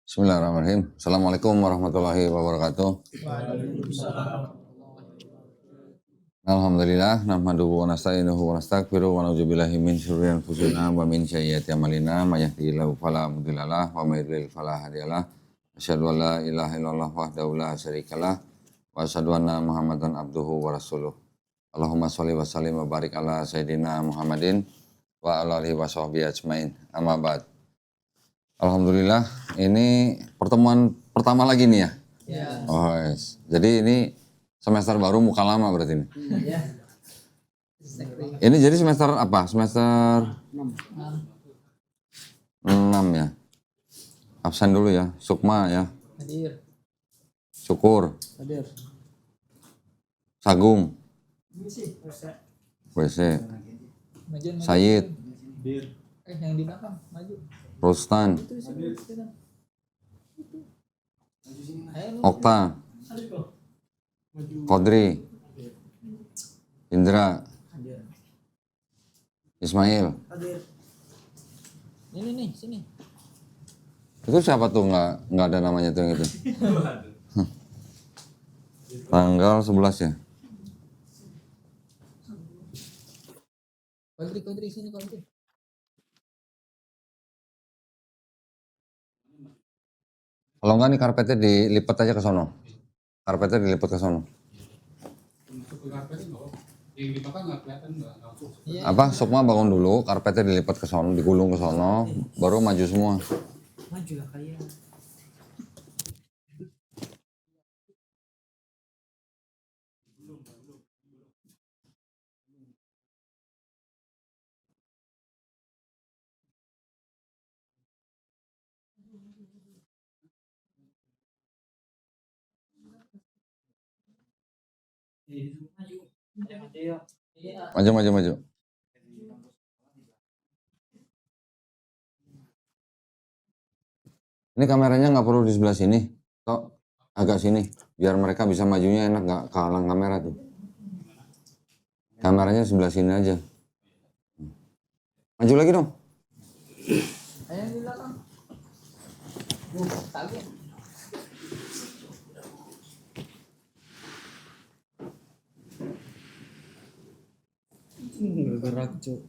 Bismillahirrahmanirrahim. Assalamualaikum warahmatullahi wabarakatuh. Alhamdulillah, nahmaduhu wa nasta'inuhu wa nastaghfiruh wa na'udzu billahi min syururi anfusina wa min sayyiati a'malina may yahdihillahu fala mudhillalah wa may yudhlil fala hadiyalah. Asyhadu an la ilaha illallah wahdahu la syarikalah wa asyhadu anna Muhammadan abduhu wa rasuluh. Allahumma shalli wa sallim wa barik ala sayyidina Muhammadin wa ala alihi wa sahbihi ajmain. Amma ba'd. Alhamdulillah, ini pertemuan pertama lagi nih ya? Ya. Oh, yes. Jadi ini semester baru muka lama berarti ini? Ya. Ini jadi semester apa? Semester 6 ya? Absen dulu ya, Sukma ya? Hadir. Syukur. Hadir. Sagung. WC. Sayyid. Yang di belakang, maju. Rustan, Okta, Kodri, Indra, Ismail. Ini nih, sini. Itu siapa tuh nggak ada namanya tuh yang itu? Tanggal 11 ya. Kodri sini Kodri. Kalau enggak nih karpetnya dilipat aja ke sono. Karpetnya dilipat ke sono. Apa? Sukma bangun dulu, karpetnya dilipat ke sono, digulung ke sono, baru maju semua. Maju lah kalian. Maju. Ini kameranya nggak perlu di sebelah sini, toh agak sini, biar mereka bisa majunya enak, nggak kehalang kamera tuh. Kameranya sebelah sini aja. Maju lagi dong. Ayo di belakang.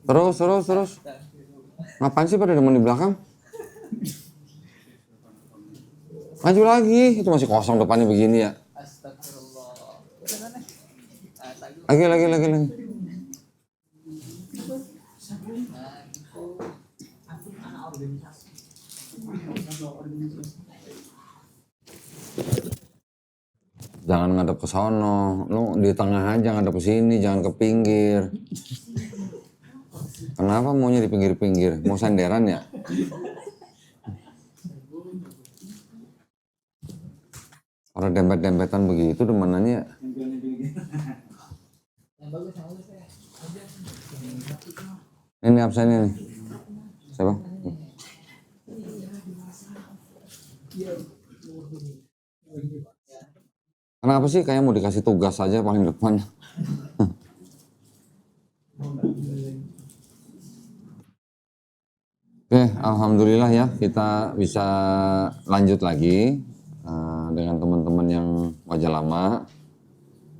Terus. Ngapain sih pada demen di belakang? Maju lagi, itu masih kosong depannya begini ya. Lagi. Jangan ngadep ke sono, lu di tengah aja ngadep ke sini, jangan ke pinggir. Kenapa maunya di pinggir-pinggir? Mau senderan ya? Orang dempet-dempetan begitu demenannya. Ini absennya nih. Siapa? Kenapa sih kayak mau dikasih tugas aja paling depan? Oke, alhamdulillah ya kita bisa lanjut lagi dengan teman-teman yang wajah lama.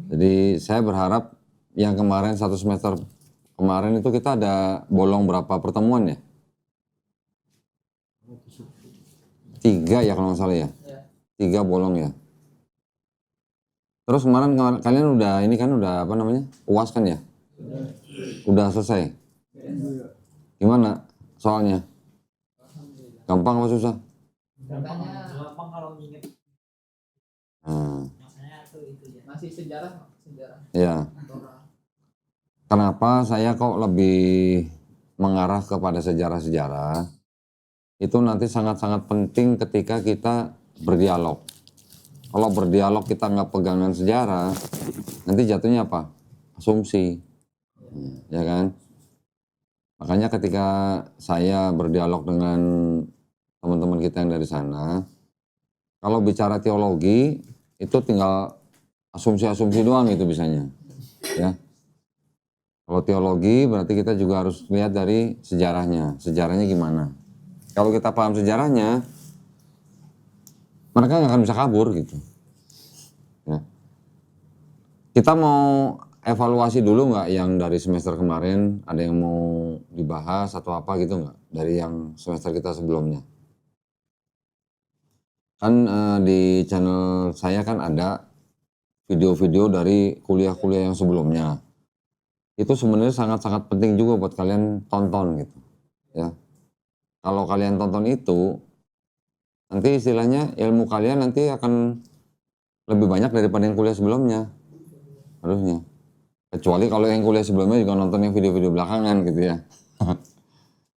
Jadi saya berharap yang kemarin satu semester kemarin itu kita ada bolong berapa pertemuan ya? 3 ya kalau nggak salah ya? 3 bolong ya? Terus kemarin kalian udah ini kan udah apa namanya? UAS kan ya? Udah selesai? Gimana soalnya? Gampang apa susah? Gampang kalau inget. Masih sejarah. Ya. Kenapa saya kok lebih mengarah kepada sejarah-sejarah? Itu nanti sangat-sangat penting ketika kita berdialog. Kalau berdialog kita nggak pegangan sejarah, nanti jatuhnya apa? Asumsi, ya kan? Makanya ketika saya berdialog dengan teman-teman kita yang dari sana, kalau bicara teologi itu tinggal asumsi-asumsi doang itu bisanya, ya. Kalau teologi berarti kita juga harus lihat dari sejarahnya gimana. Kalau kita paham sejarahnya, mereka nggak akan bisa kabur gitu. Ya. Kita mau evaluasi dulu nggak yang dari semester kemarin, ada yang mau dibahas atau apa gitu nggak dari yang semester kita sebelumnya? Kan di channel saya kan ada video-video dari kuliah-kuliah yang sebelumnya. Itu sebenarnya sangat-sangat penting juga buat kalian tonton gitu ya. Kalau kalian tonton itu, nanti istilahnya ilmu kalian nanti akan lebih banyak daripada yang kuliah sebelumnya, harusnya. Kecuali kalau yang kuliah sebelumnya juga nonton yang video-video belakangan gitu ya.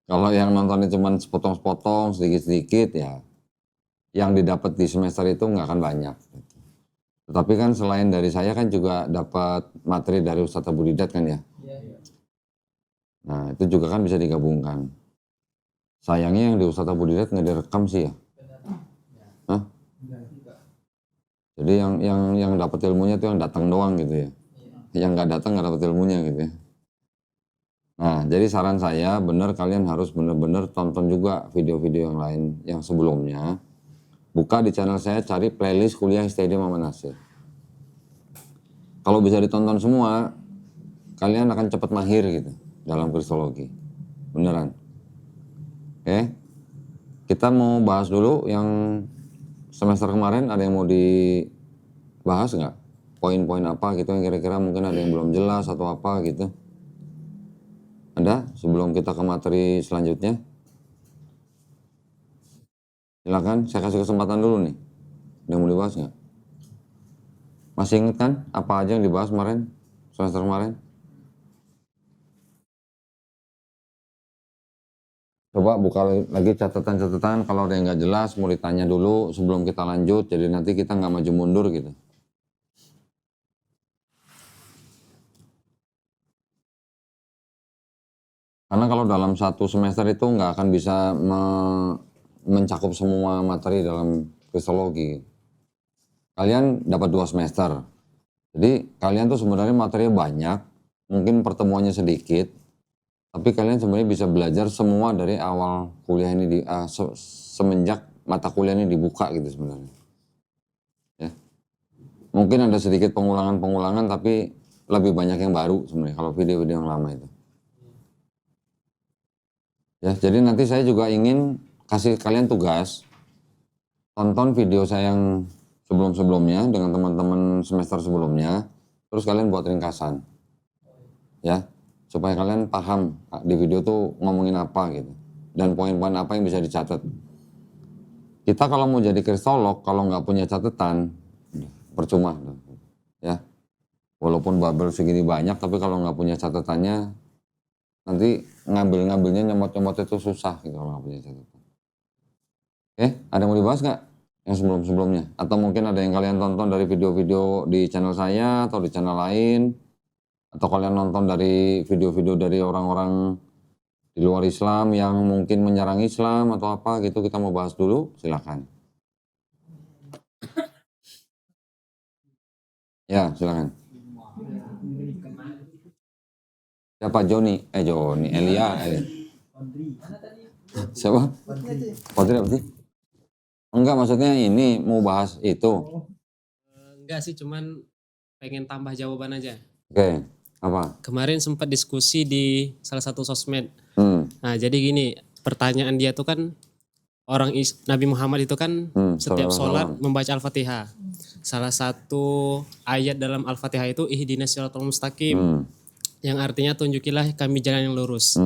Kalau yang nontonnya cuma sepotong-sepotong, sedikit-sedikit ya, yang didapat di semester itu nggak akan banyak. Tetapi kan selain dari saya kan juga dapat materi dari Ustadz Abu Didat kan ya. Nah itu juga kan bisa digabungkan. Sayangnya yang di Ustadz Abu Didat nggak direkam sih ya. Hah? Jadi yang dapat ilmunya tuh yang datang doang gitu ya. Yang nggak datang nggak dapat ilmunya gitu ya. Nah jadi saran saya bener kalian harus bener-bener tonton juga video-video yang lain yang sebelumnya. Buka di channel saya, cari playlist kuliah STD Muhammad Nasir. Kalau bisa ditonton semua, kalian akan cepat mahir gitu dalam kristologi. Beneran. Oke. Kita mau bahas dulu yang semester kemarin, ada yang mau dibahas nggak? Poin-poin apa gitu yang kira-kira mungkin ada yang belum jelas atau apa gitu. Ada sebelum kita ke materi selanjutnya? Silakan, saya kasih kesempatan dulu nih. Ada yang mau dibahas nggak? Masih inget kan apa aja yang dibahas kemarin, semester kemarin? Coba buka lagi catatan-catatan, kalau ada yang nggak jelas mau ditanya dulu sebelum kita lanjut, jadi nanti kita nggak maju mundur gitu. Karena kalau dalam satu semester itu nggak akan bisa mencakup semua materi dalam kristologi. Kalian dapat 2 semester, jadi kalian tuh sebenarnya materinya banyak, mungkin pertemuannya sedikit, tapi kalian sebenarnya bisa belajar semua dari awal kuliah ini semenjak mata kuliah ini dibuka gitu sebenarnya. Ya. Mungkin ada sedikit pengulangan-pengulangan tapi lebih banyak yang baru sebenarnya kalau video-video yang lama itu. Ya, jadi nanti saya juga ingin kasih kalian tugas, tonton video saya yang sebelum-sebelumnya dengan teman-teman semester sebelumnya, terus kalian buat ringkasan. Ya, supaya kalian paham di video tuh ngomongin apa gitu. Dan poin-poin apa yang bisa dicatat. Kita kalau mau jadi kristolog, kalau nggak punya catatan, percuma. Ya, walaupun Babel segini banyak, tapi kalau nggak punya catatannya, nanti ngambilnya nyemot-nyemot itu susah gitu kalau nggak punya catatan. Oke, ada yang mau dibahas nggak yang sebelum-sebelumnya? Atau mungkin ada yang kalian tonton dari video-video di channel saya atau di channel lain? Atau kalian nonton dari video-video dari orang-orang di luar Islam yang mungkin menyerang Islam atau apa gitu, kita mau bahas dulu, silakan. Ya, silakan. Siapa Joni? Joni, Elia. Siapa? Podri apa sih? Enggak, maksudnya ini mau bahas itu. Enggak sih, cuman pengen tambah jawaban aja. Oke, apa? Kemarin sempat diskusi di salah satu sosmed. Nah, jadi gini, pertanyaan dia tuh kan Nabi Muhammad itu kan setiap sholat membaca Al-Fatihah. Salah satu ayat dalam Al-Fatihah itu ihdinas siratal mustaqim. Yang artinya tunjukilah kami jalan yang lurus.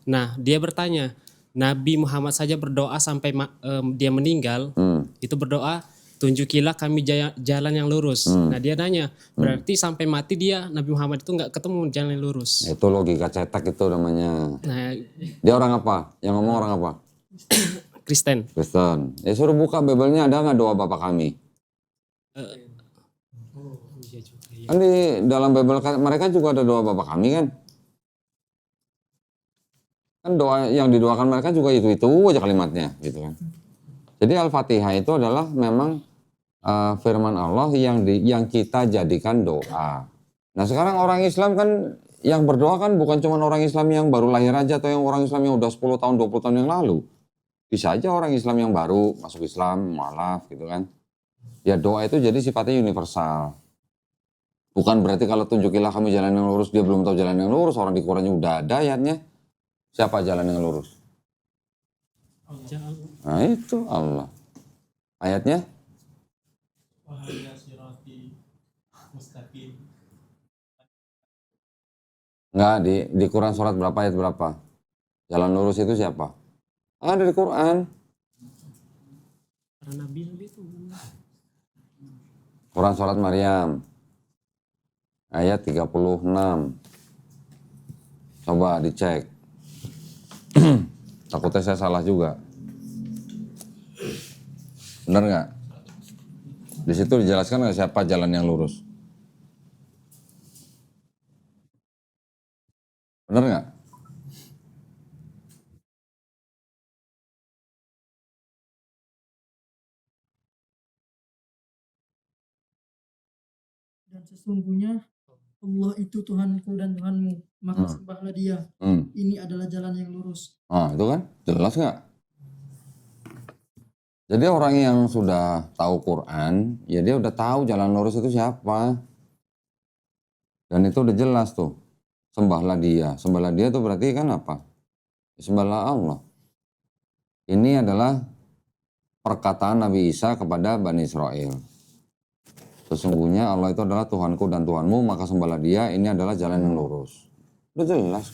Nah, dia bertanya, Nabi Muhammad saja berdoa sampai dia meninggal, itu berdoa tunjukilah kami jalan yang lurus. Nah, dia nanya, berarti sampai mati Nabi Muhammad itu nggak ketemu jalan yang lurus. Itu logika cetak itu namanya. Nah, dia orang apa? Yang ngomong orang apa? Kristen. Kristen. Ya suruh buka Bible-nya, ada nggak doa Bapa kami? Kan di dalam Bible mereka juga ada doa Bapa kami kan? Kan doa yang didoakan mereka juga itu aja kalimatnya gitu kan. Jadi Al-Fatihah itu adalah memang firman Allah yang kita jadikan doa. Nah sekarang orang Islam kan yang berdoa kan bukan cuma orang Islam yang baru lahir aja atau yang orang Islam yang udah 10 tahun 20 tahun yang lalu. Bisa aja orang Islam yang baru masuk Islam, mualaf gitu kan. Ya doa itu jadi sifatnya universal. Bukan berarti kalau tunjukilah kami jalan yang lurus, dia belum tahu jalan yang lurus, orang di Qurannya udah ada ayatnya. Siapa jalan yang lurus? Jangan. Nah itu Allah. Ayatnya? Enggak, di Quran surat berapa ayat berapa? Jalan lurus itu siapa? Ada di Quran. Para nabi itu. Quran surat Maryam. Ayat 36. Coba dicek. Takutnya saya salah juga. Benar nggak? Di situ dijelaskan nggak siapa jalan yang lurus? Benar nggak? Dan sesungguhnya Allah itu Tuhanku dan Tuhanmu, maka sembahlah Dia. Ini adalah jalan yang lurus. Nah itu kan jelas nggak? Jadi orang yang sudah tahu Quran, ya dia udah tahu jalan lurus itu siapa. Dan itu udah jelas tuh. Sembahlah dia. Sembahlah dia itu berarti kan apa? Sembahlah Allah. Ini adalah perkataan Nabi Isa kepada Bani Israel. Sesungguhnya Allah itu adalah Tuhanku dan Tuhanmu, maka sembahlah dia, ini adalah jalan yang lurus. Udah jelas.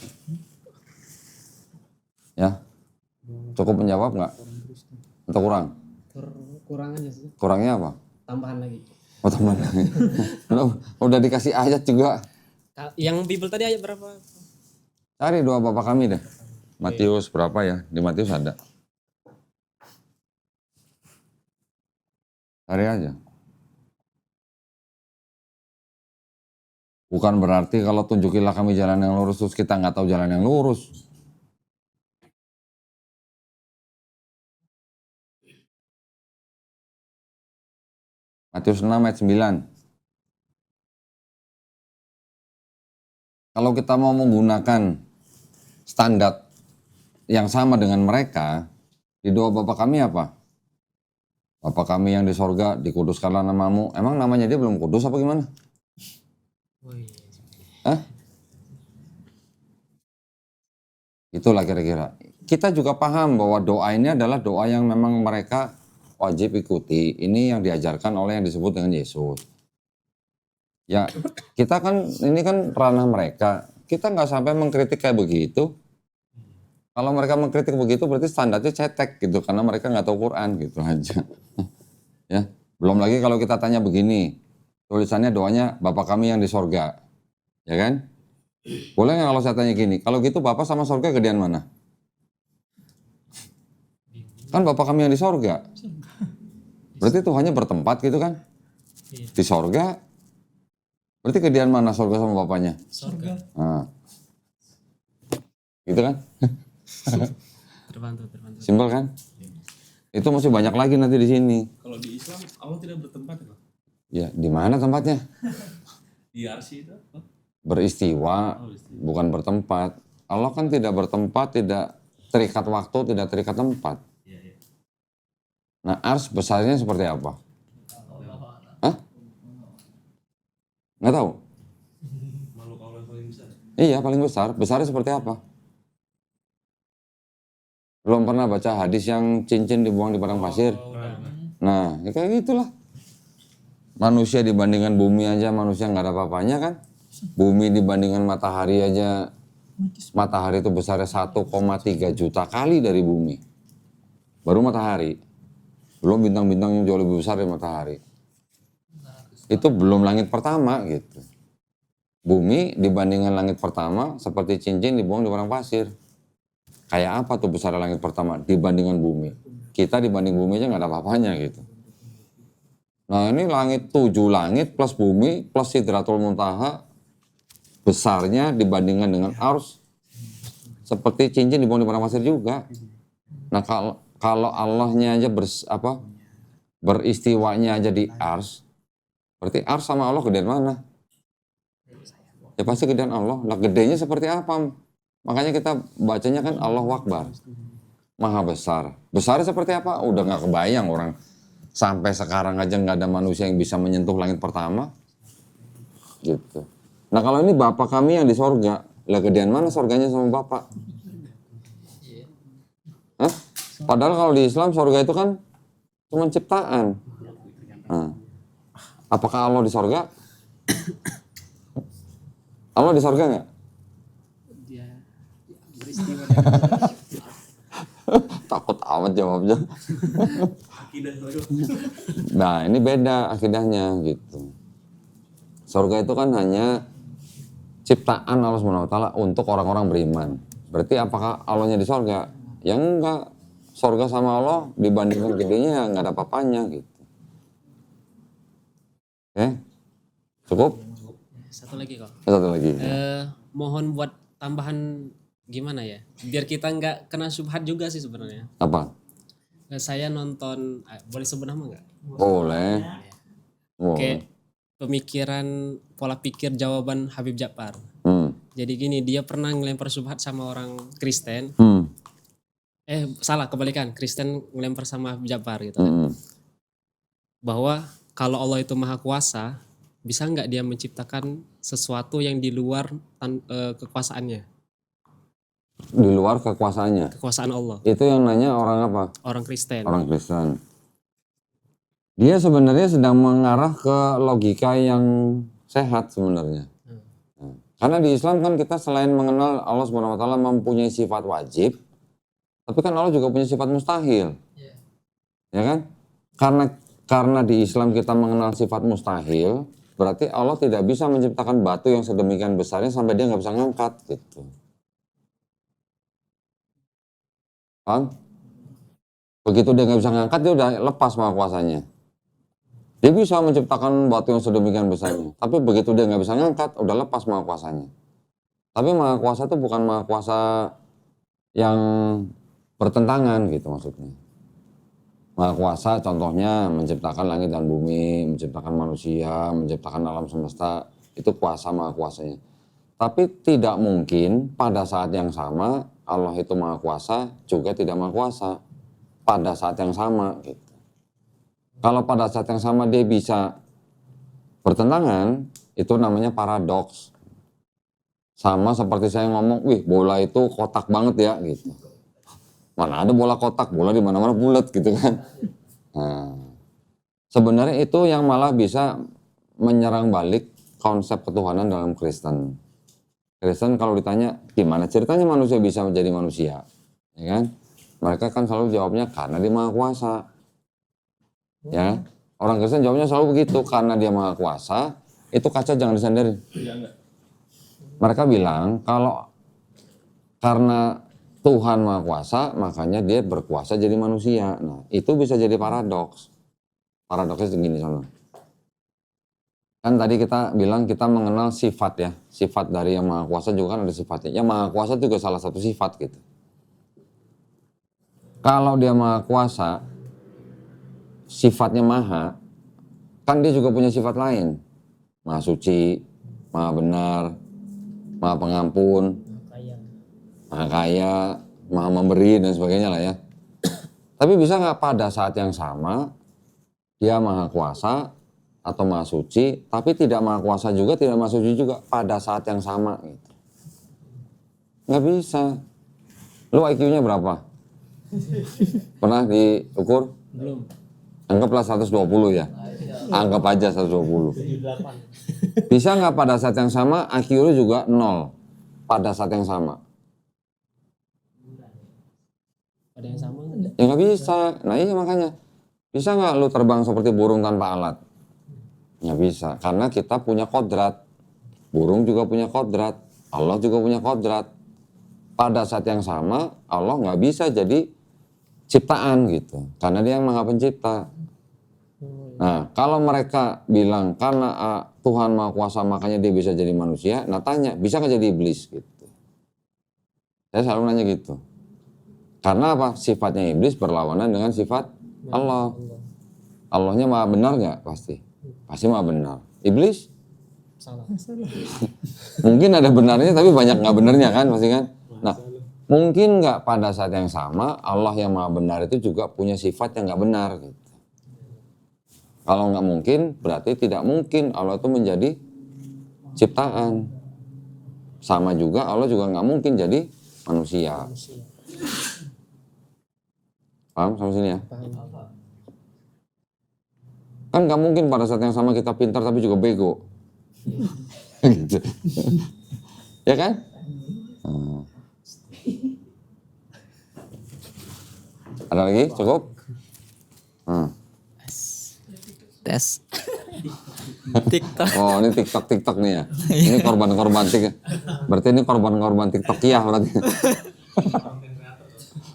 Ya, cukup menjawab nggak? Atau kurang? Kurangannya sih. Kurangnya apa? Tambahan lagi. Oh tambahan lagi. Udah dikasih ayat juga. Yang Bible tadi ayat berapa? Cari doa Bapa kami deh. Matius berapa ya? Di Matius ada. Cari aja. Bukan berarti kalau tunjukilah kami jalan yang lurus terus kita nggak tahu jalan yang lurus. Matius 6 ayat 9. Kalau kita mau menggunakan standar yang sama dengan mereka, di doa Bapa kami apa? Bapa kami yang di sorga, dikuduskanlah namamu. Emang namanya dia belum kudus apa gimana? Hah? Itulah kira-kira. Kita juga paham bahwa doa ini adalah doa yang memang mereka wajib ikuti. Ini yang diajarkan oleh yang disebut dengan Yesus. Ya, kita kan, ini kan ranah mereka. Kita nggak sampai mengkritik kayak begitu. Kalau mereka mengkritik begitu berarti standarnya cetek gitu. Karena mereka nggak tahu Quran gitu aja. Ya, belum lagi kalau kita tanya begini. Tulisannya doanya Bapa kami yang di sorga. Ya kan? Boleh nggak kalau saya tanya gini? Kalau gitu Bapak sama sorga gedean mana? Kan Bapak kami yang di sorga. Berarti Tuhannya bertempat gitu kan? Di sorga. Berarti gedean mana sorga sama Bapaknya? Surga. Nah. Gitu kan? Terbantu. Simpel kan? Itu masih banyak lagi nanti di sini. Kalau di Islam Allah tidak bertempat ya Pak? Ya, di mana tempatnya? Di arsy itu apa? Beristiwa, bukan bertempat. Allah kan tidak bertempat, tidak terikat waktu, tidak terikat tempat. Iya. Nah, ars besarnya seperti apa? Hah? Nggak tahu? Makhluk Allah yang paling besar. Iya, paling besar. Besarnya seperti apa? Belum pernah baca hadis yang cincin dibuang di padang pasir? Nah, ya kayak gitulah. Manusia dibandingkan bumi aja, manusia nggak ada apa-apanya kan? Bumi dibandingkan matahari aja, matahari itu besarnya 1,3 juta kali dari bumi. Baru matahari. Belum bintang-bintang yang jauh lebih besar dari matahari. Itu belum langit pertama gitu. Bumi dibandingkan langit pertama seperti cincin dibuang di padang pasir. Kayak apa tuh besar langit pertama dibandingkan bumi? Kita dibanding bumi aja nggak ada apa-apanya gitu. Nah ini langit 7 langit plus bumi plus Sidratul Muntaha besarnya dibandingkan dengan ars seperti cincin dibuang di padang pasir juga. Nah kalau Allahnya aja beristiwanya aja di ars, berarti ars sama Allah gedean mana? Ya pasti gedean Allah. Nah gedenya seperti apa? Makanya kita bacanya kan Allahu Akbar. Maha besar. Besarnya seperti apa? Udah nggak kebayang orang Sampai sekarang aja nggak ada manusia yang bisa menyentuh langit pertama. Gitu. Nah kalau ini Bapak kami yang di sorga, lah gedean mana sorganya sama Bapak? Hah? Padahal kalau di Islam sorga itu kan cuma ciptaan. Nah, apakah Allah di sorga? Allah di sorga nggak? Dia beristimewa. Takut amat jawabnya. Akidah itu. Nah ini beda akidahnya gitu. Sorga itu kan hanya ciptaan Allah SWT untuk orang-orang beriman. Berarti apakah Allahnya di sorga? Ya enggak. Sorga sama Allah dibandingkan gedenya ya nggak ada apa-apanya gitu. Oke? Cukup? Satu lagi kok. Satu lagi. Mohon buat tambahan gimana ya? Biar kita nggak kena syubhat juga sih sebenarnya. Apa? Saya nonton, boleh sebut nama nggak? Boleh. Kayak pemikiran, pola pikir jawaban Habib Ja'far. Jadi gini, dia pernah ngelempar syubhat sama orang Kristen. Salah, kebalikan. Kristen ngelempar sama Habib Ja'far gitu kan. Bahwa kalau Allah itu maha kuasa, bisa nggak dia menciptakan sesuatu yang di luar kekuasaannya? Di luar kekuasaannya? Kekuasaan Allah. Itu yang nanya orang apa? Orang Kristen. Orang Kristen. Dia sebenarnya sedang mengarah ke logika yang sehat sebenarnya. Karena di Islam kan kita selain mengenal Allah SWT mempunyai sifat wajib, tapi kan Allah juga punya sifat mustahil. Ya kan? Karena di Islam kita mengenal sifat mustahil, berarti Allah tidak bisa menciptakan batu yang sedemikian besarnya sampai dia nggak bisa ngangkat gitu. Paham? Begitu dia nggak bisa ngangkat, dia udah lepas maha kuasanya. Dia bisa menciptakan batu yang sedemikian besarnya, tapi begitu dia nggak bisa ngangkat, udah lepas maha kuasanya. Tapi maha kuasa itu bukan maha kuasa yang bertentangan gitu maksudnya. Maha kuasa contohnya menciptakan langit dan bumi, menciptakan manusia, menciptakan alam semesta, itu kuasa maha kuasanya. Tapi tidak mungkin pada saat yang sama Allah itu maha kuasa juga tidak maha kuasa pada saat yang sama gitu. Kalau pada saat yang sama dia bisa bertentangan, itu namanya paradoks. Sama seperti saya ngomong, wih bola itu kotak banget ya gitu. Mana ada bola kotak, bola di mana-mana bulat gitu kan. Nah, sebenarnya itu yang malah bisa menyerang balik konsep ketuhanan dalam Kristen. Kristen kalau ditanya gimana ceritanya manusia bisa menjadi manusia, ya kan? Mereka kan selalu jawabnya karena dia maha kuasa. Ya, orang Kristen jawabnya selalu begitu, karena dia maha kuasa, itu kaca jangan disandarin. Mereka bilang kalau karena Tuhan maha kuasa, makanya dia berkuasa jadi manusia. Nah, itu bisa jadi paradoks. Paradoksnya segini soalnya. Kan tadi kita bilang kita mengenal sifat ya, sifat dari yang maha kuasa juga kan ada sifatnya. Yang maha kuasa juga salah satu sifat gitu. Kalau dia maha kuasa, sifatnya maha, kan dia juga punya sifat lain. Maha suci, maha benar, maha pengampun, maha kaya, maha memberi dan sebagainya lah ya. Tapi bisa nggak pada saat yang sama dia maha kuasa atau maha suci, tapi tidak maha kuasa juga, tidak maha suci juga pada saat yang sama gitu. Nggak bisa. Lu IQ-nya berapa? Pernah diukur? Belum. Anggaplah 120 ya. Anggap aja 120. Bisa nggak pada saat yang sama IQ lu juga 0 pada saat yang sama? Pada yang sama? Ya nggak bisa. Nah iya makanya. Bisa nggak lu terbang seperti burung tanpa alat? Nggak bisa. Karena kita punya kodrat. Burung juga punya kodrat. Allah juga punya kodrat. Pada saat yang sama Allah nggak bisa jadi ciptaan gitu. Karena dia yang maha pencipta. Nah, kalau mereka bilang karena Tuhan Maha Kuasa makanya dia bisa jadi manusia, nah tanya, bisa nggak jadi iblis gitu? Saya selalu nanya gitu. Karena apa? Sifatnya iblis berlawanan dengan sifat Allah. Allahnya maha benar nggak? Pasti. Pasti maha benar. Iblis? Salah. Mungkin ada benarnya tapi banyak nggak benarnya kan pasti kan? Nah, mungkin nggak pada saat yang sama Allah yang maha benar itu juga punya sifat yang nggak benar gitu. Kalau nggak mungkin, berarti tidak mungkin Allah itu menjadi ciptaan. Sama juga Allah juga nggak mungkin jadi manusia. Paham sampai sini ya? Kan nggak mungkin pada saat yang sama kita pintar tapi juga bego. Gitu. Ya kan? Ada lagi? Cukup? Tes. TikTok. Oh, ini TikTok nih ya. Ini korban-korban TikTok. Berarti ini korban-korban TikTokiah berarti.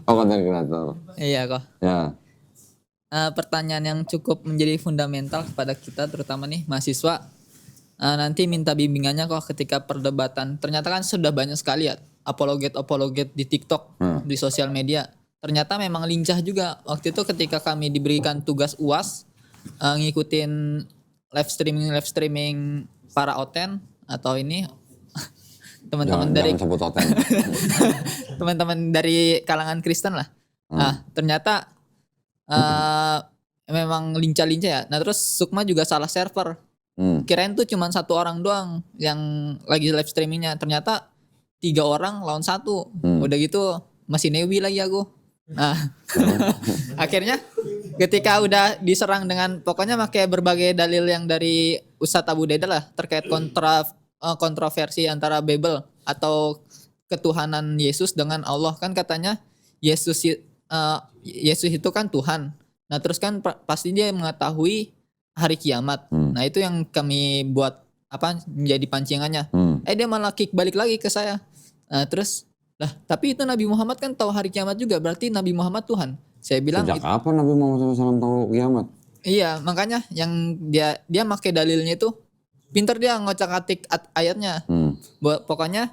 Oh, konten kreator. Iya kok. Ya. Pertanyaan yang cukup menjadi fundamental kepada kita terutama nih mahasiswa. Nanti minta bimbingannya kok ketika perdebatan. Ternyata kan sudah banyak sekali ya apologet di TikTok, di sosial media. Ternyata memang lincah juga. Waktu itu ketika kami diberikan tugas UAS ngikutin live streaming para oten atau ini teman-teman dari jangan sebut oten. teman-teman dari kalangan Kristen lah. Ternyata memang lincah-lincah ya. Nah terus Sukma juga salah server. Kirain tuh cuma 1 orang doang yang lagi live streamingnya. Ternyata 3 orang lawan 1. Udah gitu masih newi lagi aku. Nah akhirnya ketika udah diserang dengan pokoknya pakai berbagai dalil yang dari Ustadz Abu Deda lah terkait kontroversi antara Bible atau ketuhanan Yesus dengan Allah, kan katanya Yesus itu kan Tuhan. Nah terus kan pasti dia mengetahui hari kiamat. Nah itu yang kami buat menjadi pancingannya. Dia malah kick balik lagi ke saya. Terus lah tapi itu Nabi Muhammad kan tahu hari kiamat juga, berarti Nabi Muhammad Tuhan. Saya bilang sejak kapan Nabi Muhammad SAW tahu kiamat? Iya, makanya yang dia pakai dalilnya itu pinter, dia ngocak-atik ayatnya. Pokoknya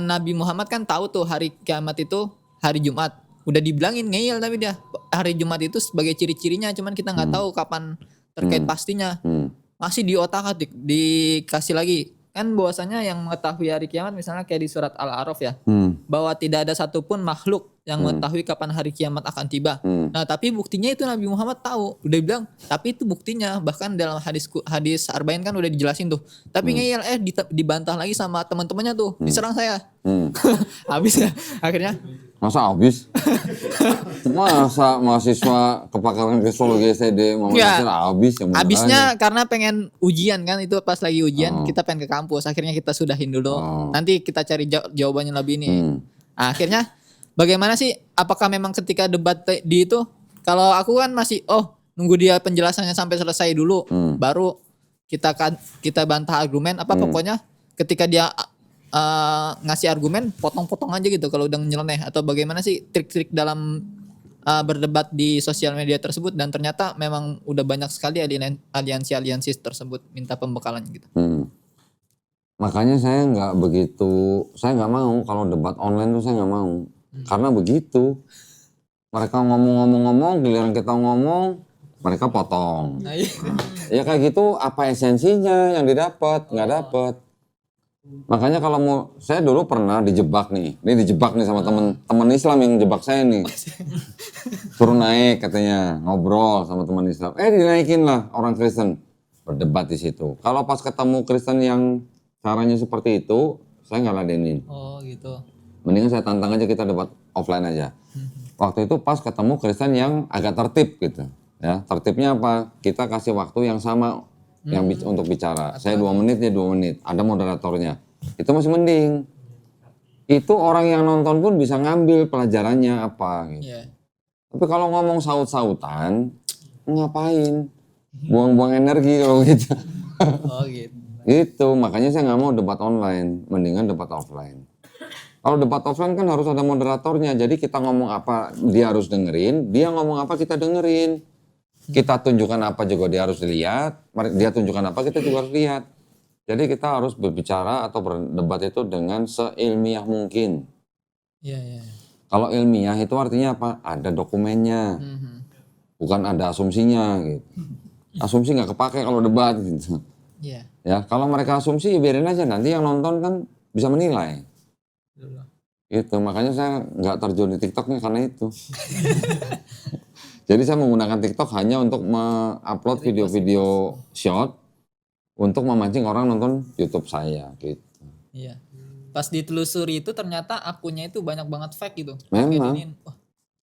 Nabi Muhammad kan tahu tuh hari kiamat itu hari Jumat. Udah dibilangin ngeyel tapi dia hari Jumat itu sebagai ciri-cirinya, cuman kita nggak tahu kapan terkait pastinya. Masih diotak-atik, dikasih lagi. Kan bahwasanya yang mengetahui hari kiamat misalnya kayak di surat Al-A'raf ya, bahwa tidak ada satupun makhluk yang mengetahui kapan hari kiamat akan tiba. Nah tapi buktinya itu Nabi Muhammad tahu, udah bilang tapi itu buktinya, bahkan dalam hadis Arba'in kan udah dijelasin tuh. Tapi ngeyel dibantah lagi sama teman-temannya tuh, diserang saya. Habis ya akhirnya. Masa habis? Masa mahasiswa kepakaran kristologi STD mau habis ya? Habisnya karena pengen ujian kan, itu pas lagi ujian kita pengen ke kampus, akhirnya kita sudahin dulu. Nanti kita cari jawabannya lebih ini. Akhirnya bagaimana sih? Apakah memang ketika debat di itu, kalau aku kan masih nunggu dia penjelasannya sampai selesai dulu, baru kita bantah argumen pokoknya ketika dia ngasih argumen potong-potong aja gitu kalau udah nyeleneh. Atau bagaimana sih trik-trik dalam berdebat di sosial media tersebut? Dan ternyata memang udah banyak sekali aliansi tersebut minta pembekalan gitu. Makanya saya nggak mau kalau debat online tuh saya nggak mau. Karena begitu mereka ngomong, giliran kita ngomong mereka potong. Ya kayak gitu, apa esensinya yang didapat? Nggak dapat. Makanya kalau saya dulu pernah dijebak nih sama teman Islam yang jebak saya nih. Suruh naik katanya, ngobrol sama teman Islam. Dinaikin lah orang Kristen, berdebat di situ. Kalau pas ketemu Kristen yang caranya seperti itu, saya nggak ladenin. Oh gitu. Mendingan saya tantang aja, kita debat offline aja. Waktu itu pas ketemu Kristen yang agak tertib gitu. Ya, tertibnya apa? Kita kasih waktu yang sama untuk bicara. Saya 2 menit, dia 2 menit. Ada moderatornya. Itu masih mending. Itu orang yang nonton pun bisa ngambil pelajarannya apa gitu. Tapi kalau ngomong saut-sautan, ngapain? Buang-buang energi kalau gitu. Oh gitu. Gitu, makanya saya nggak mau debat online. Mendingan debat offline. Kalau debat offline kan harus ada moderatornya. Jadi kita ngomong apa, dia harus dengerin. Dia ngomong apa, kita dengerin. Kita tunjukkan apa juga dia harus lihat, dia tunjukkan apa kita juga harus lihat. Jadi kita harus berbicara atau berdebat itu dengan seilmiah mungkin. Iya. Kalau ilmiah itu artinya apa? Ada dokumennya, bukan ada asumsinya gitu. Asumsi nggak kepake kalau debat gitu. Iya. Ya kalau mereka asumsi ya biarin aja, nanti yang nonton kan bisa menilai. Gitu, makanya saya nggak terjun di TikToknya karena itu. Jadi saya menggunakan TikTok hanya untuk mengupload video-video short untuk memancing orang nonton YouTube saya gitu. Iya. Pas ditelusuri itu ternyata akunnya itu banyak banget fake gitu. Memang. Kayak wah,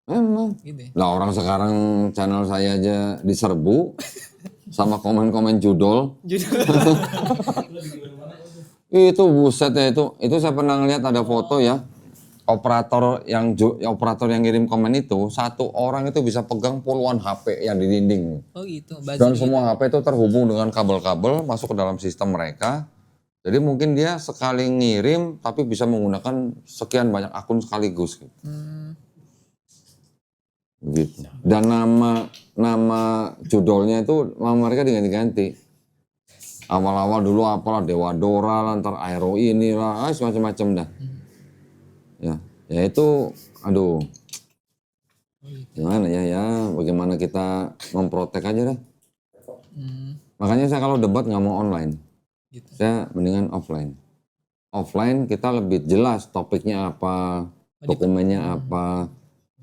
Memang. gitu ya. Lah orang sekarang channel saya aja diserbu sama komen-komen judul. Itu buset ya itu saya pernah ngeliat ada foto ya. Operator yang ngirim komen itu satu orang itu bisa pegang puluhan HP yang di dinding. Oh gitu. Dan semua HP itu terhubung dengan kabel-kabel masuk ke dalam sistem mereka. Jadi mungkin dia sekali ngirim tapi bisa menggunakan sekian banyak akun sekaligus. Gitu. Dan nama judulnya itu mereka diganti-ganti. Awal-awal dulu apalah Dewa Dora lah, ntar Aero ini lah, macam-macam dah. Ya itu, aduh, gimana ya, bagaimana kita memprotek aja dah. Makanya saya kalau debat nggak mau online, Gitu. saya mendingan offline. Offline kita lebih jelas topiknya apa, dokumennya apa.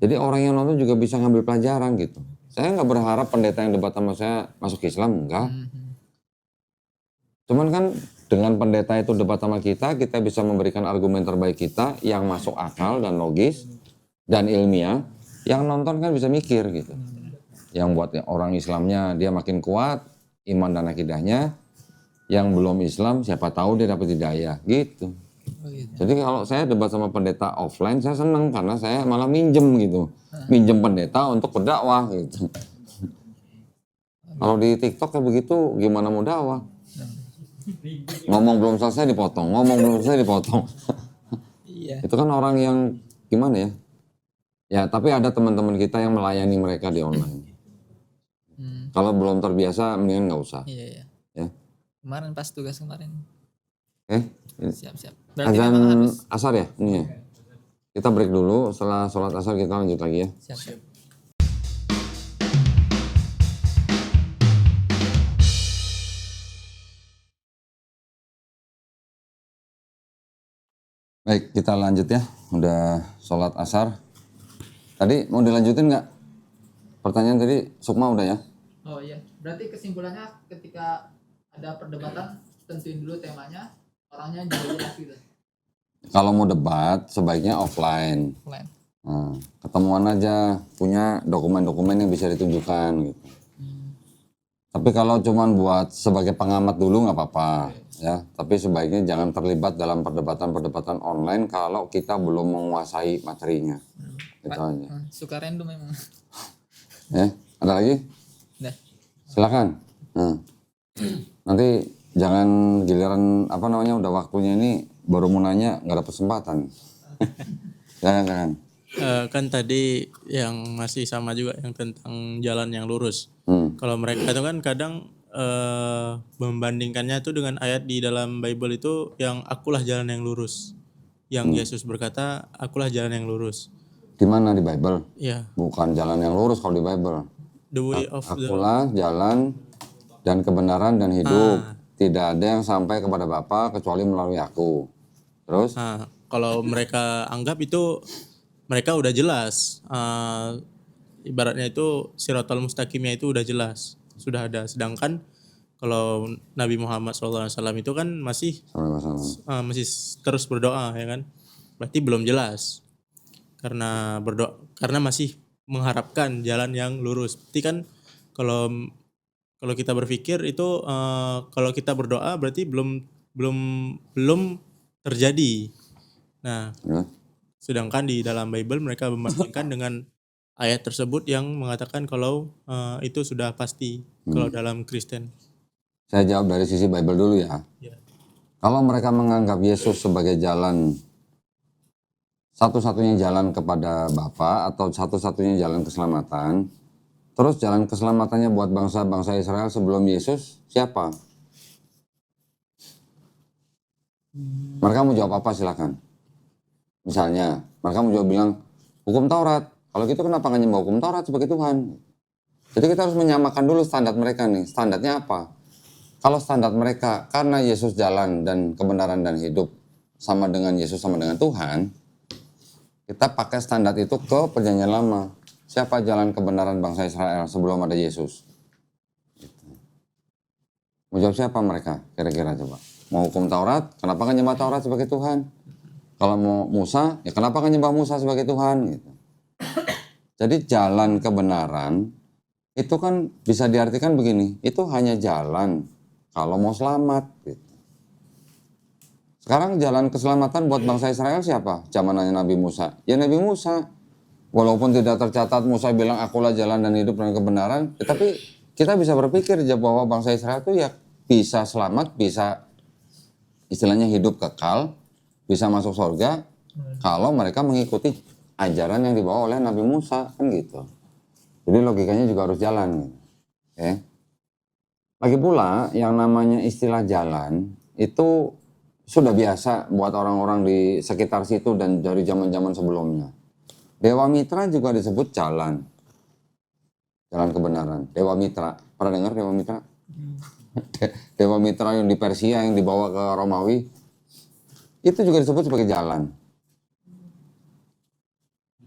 Jadi orang yang nonton juga bisa ngambil pelajaran gitu. Saya nggak berharap pendeta yang debat sama saya masuk Islam, enggak. Cuman kan dengan pendeta itu debat sama kita bisa memberikan argumen terbaik kita yang masuk akal dan logis dan ilmiah. Yang nonton kan bisa mikir gitu. Yang buat orang Islamnya dia makin kuat, iman dan akidahnya. Yang belum Islam siapa tahu dia dapat hidayah gitu. Jadi kalau saya debat sama pendeta offline saya senang karena saya malah minjem gitu. Minjem pendeta untuk berdakwah gitu. Kalau di TikTok kayak begitu gimana mau dakwah? Ngomong belum selesai dipotong, Iya. Itu kan orang yang gimana ya? Ya tapi ada teman-teman kita yang melayani mereka di online. Kalau belum terbiasa mendingan nggak usah. Iya. Ya. Kemarin pas tugas kemarin. Azan Siap. Berarti memang harus. asar ya ini ya. Kita break dulu, setelah sholat asar kita lanjut lagi ya. Siap. Baik, kita lanjut ya. Udah sholat asar. Tadi mau dilanjutin nggak? Pertanyaan tadi Sukma udah ya? Oh iya. Berarti kesimpulannya ketika ada perdebatan tentuin dulu temanya, orangnya juga jelas gitu. Kalau mau debat sebaiknya offline. Nah, ketemuan aja, punya dokumen-dokumen yang bisa ditunjukkan gitu. Tapi kalau cuman buat sebagai pengamat dulu nggak apa-apa ya. Tapi sebaiknya jangan terlibat dalam perdebatan-perdebatan online kalau kita belum menguasai materinya. Gitu aja. Suka random memang. Ya, ada lagi? Udah. Silakan. Nah, nanti jangan giliran udah waktunya ini baru mau nanya nggak ada kesempatan. Jangan. Kan tadi yang masih sama juga yang tentang jalan yang lurus. Kalau mereka itu kan kadang membandingkannya itu dengan ayat di dalam Bible itu yang akulah jalan yang lurus. Yang Yesus berkata akulah jalan yang lurus. Di mana di Bible? Iya. Bukan jalan yang lurus kalau di Bible. The way of Akulah jalan dan kebenaran dan hidup. Tidak ada yang sampai kepada Bapa kecuali melalui aku. Terus? Kalau mereka anggap itu mereka udah jelas. Ibaratnya itu Siratal Mustaqimnya itu udah jelas. Sudah ada. Sedangkan kalau Nabi Muhammad SAW itu kan masih terus berdoa ya kan. Berarti belum jelas. Karena masih mengharapkan jalan yang lurus. Berarti kan kalau kita berpikir itu kalau kita berdoa berarti belum terjadi. Nah, sedangkan di dalam Bible mereka membandingkan dengan ayat tersebut yang mengatakan kalau itu sudah pasti kalau dalam Kristen. Saya jawab dari sisi Bible dulu ya. Kalau mereka menganggap Yesus sebagai jalan satu-satunya jalan kepada Bapa atau satu-satunya jalan keselamatan, terus jalan keselamatannya buat bangsa-bangsa Israel sebelum Yesus siapa? Mereka mau jawab apa silakan. Misalnya, mereka mau jawab bilang hukum Taurat. Kalau gitu kenapa nggak nyembah hukum Taurat sebagai Tuhan? Jadi kita harus menyamakan dulu standar mereka nih. Standarnya apa? Kalau standar mereka karena Yesus jalan dan kebenaran dan hidup sama dengan Yesus sama dengan Tuhan, kita pakai standar itu ke perjanjian lama. siapa jalan kebenaran bangsa Israel sebelum ada Yesus? Gitu. Mau jawab siapa mereka kira-kira coba? Mau hukum Taurat, kenapa kan nyembah Taurat sebagai Tuhan? Kalau mau Musa, ya kenapa kan nyembah Musa sebagai Tuhan? Gitu. Jadi jalan kebenaran itu kan bisa diartikan begini, itu hanya jalan kalau mau selamat. Gitu. Sekarang jalan keselamatan buat bangsa Israel siapa? Zamannya Nabi Musa. Ya Nabi Musa. Walaupun tidak tercatat Musa bilang akulah jalan dan hidup dan kebenaran. Tapi kita bisa berpikir bahwa bangsa Israel itu ya bisa selamat, bisa istilahnya hidup kekal, bisa masuk surga. Kalau mereka mengikuti ajaran yang dibawa oleh Nabi Musa. Kan gitu. Jadi logikanya juga harus jalan. Ya. Lagi pula yang namanya istilah jalan itu sudah biasa buat orang-orang di sekitar situ dan dari zaman-zaman sebelumnya. Dewa Mitra juga disebut jalan. Jalan kebenaran. Dewa Mitra. Pernah dengar Dewa Mitra? Dewa Mitra yang di Persia yang dibawa ke Romawi. Itu juga disebut sebagai jalan.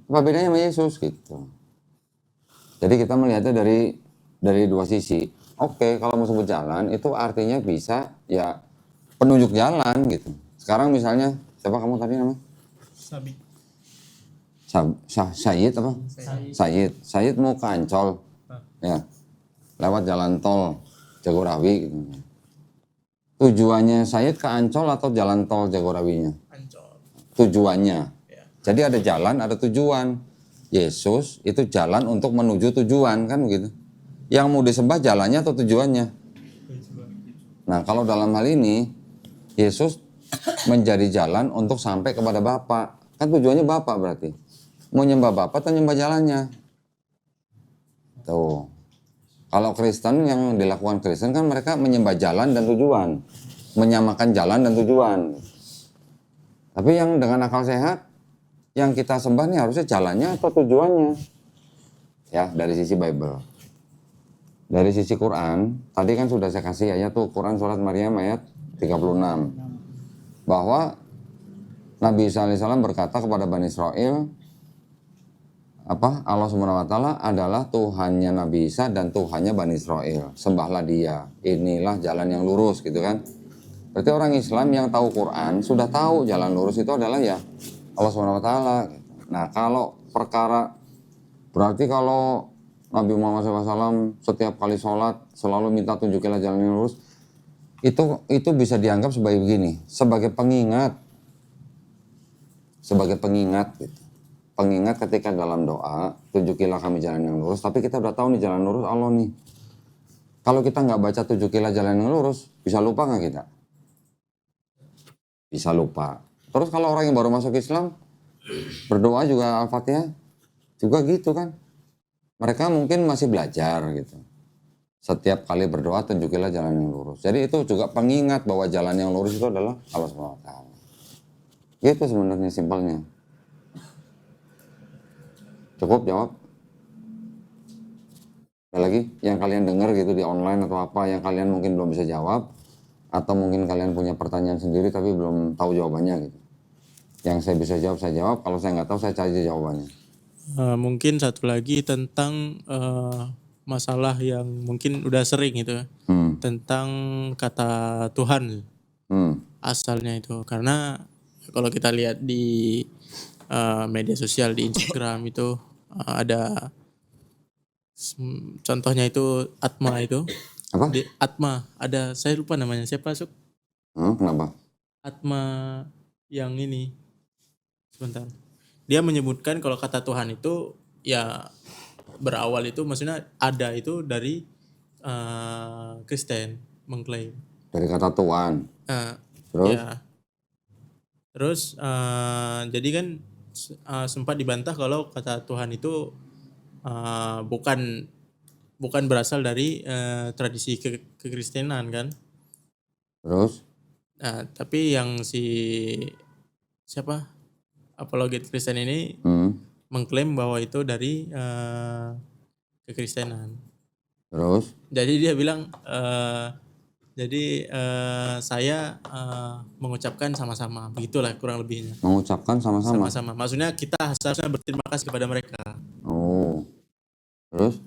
Apa bedanya sama Yesus gitu. Jadi kita melihatnya dari dua sisi. Oke, kalau mau sebut jalan itu artinya bisa ya penunjuk jalan gitu. Sekarang misalnya, siapa kamu tadi namanya? Sabi. Said apa? Said mau ke Ancol. Ya. Lewat jalan tol Jagorawi gitu. Tujuannya Said ke Ancol atau jalan tol Jagorawinya? Ancol. Tujuannya. Ya. Jadi ada jalan, ada tujuan. Yesus itu jalan untuk menuju tujuan kan begitu. Yang mau disembah jalannya atau tujuannya? Nah, kalau dalam hal ini Yesus menjadi jalan untuk sampai kepada Bapa. Kan tujuannya Bapa berarti. Mau nyembah Bapa atau nyembah jalannya? Tuh. Kalau Kristen yang dilakukan Kristen kan mereka menyembah jalan dan tujuan. Menyamakan jalan dan tujuan. Tapi yang dengan akal sehat, yang kita sembah nih harusnya jalannya atau tujuannya. Ya, dari sisi Bible. Dari sisi Quran, tadi kan sudah saya kasih ayat tuh, Quran surat Maryam ayat 36. Bahwa Nabi Isa alaihissalam berkata kepada Bani Israel, Allah Subhanahu wa taala adalah Tuhannya Nabi Isa dan Tuhannya Bani Israel. Sembahlah Dia. Inilah jalan yang lurus gitu kan. Berarti orang Islam yang tahu Quran sudah tahu jalan lurus itu adalah ya Allah Subhanahu wa taala. Nah, kalau perkara berarti kalau Nabi Muhammad SAW setiap kali sholat selalu minta tunjukilah jalan yang lurus, itu bisa dianggap sebagai begini, sebagai pengingat gitu. Pengingat ketika dalam doa, tunjukilah kami jalan yang lurus, tapi kita udah tahu nih jalan lurus Allah nih. Kalau kita nggak baca tunjukilah jalan yang lurus, bisa lupa nggak kita? Bisa lupa. Terus kalau orang yang baru masuk Islam, berdoa juga Al-Fatihah, juga gitu kan. Mereka mungkin masih belajar gitu. Setiap kali berdoa tunjukilah jalan yang lurus. Jadi itu juga pengingat bahwa jalan yang lurus itu adalah Allah Subhanahu wa taala. Gitu sebenarnya simpelnya. Cukup jawab? Ada lagi yang kalian dengar gitu di online atau apa yang kalian mungkin belum bisa jawab, atau mungkin kalian punya pertanyaan sendiri tapi belum tahu jawabannya gitu. Yang saya bisa jawab saya jawab, kalau saya nggak tahu saya cari jawabannya. Mungkin satu lagi tentang masalah yang mungkin udah sering gitu, tentang kata Tuhan asalnya itu. Karena kalau kita lihat di media sosial di Instagram itu ada contohnya itu Atma itu. Apa? Di Atma ada, saya lupa namanya siapa Suk? Kenapa? Atma yang ini. Sebentar. Dia menyebutkan kalau kata Tuhan itu ya berawal itu maksudnya ada itu dari Kristen mengklaim. Dari kata Tuhan. Terus? Ya. Terus jadi kan sempat dibantah kalau kata Tuhan itu bukan berasal dari tradisi kekristenan kan. Terus? Nah, tapi yang siapa apologet Kristen ini mengklaim bahwa itu dari kekristenan. Terus? Jadi dia bilang saya mengucapkan sama-sama, begitulah kurang lebihnya. Mengucapkan sama-sama. Sama-sama. Maksudnya kita seharusnya berterima kasih kepada mereka. Oh. Terus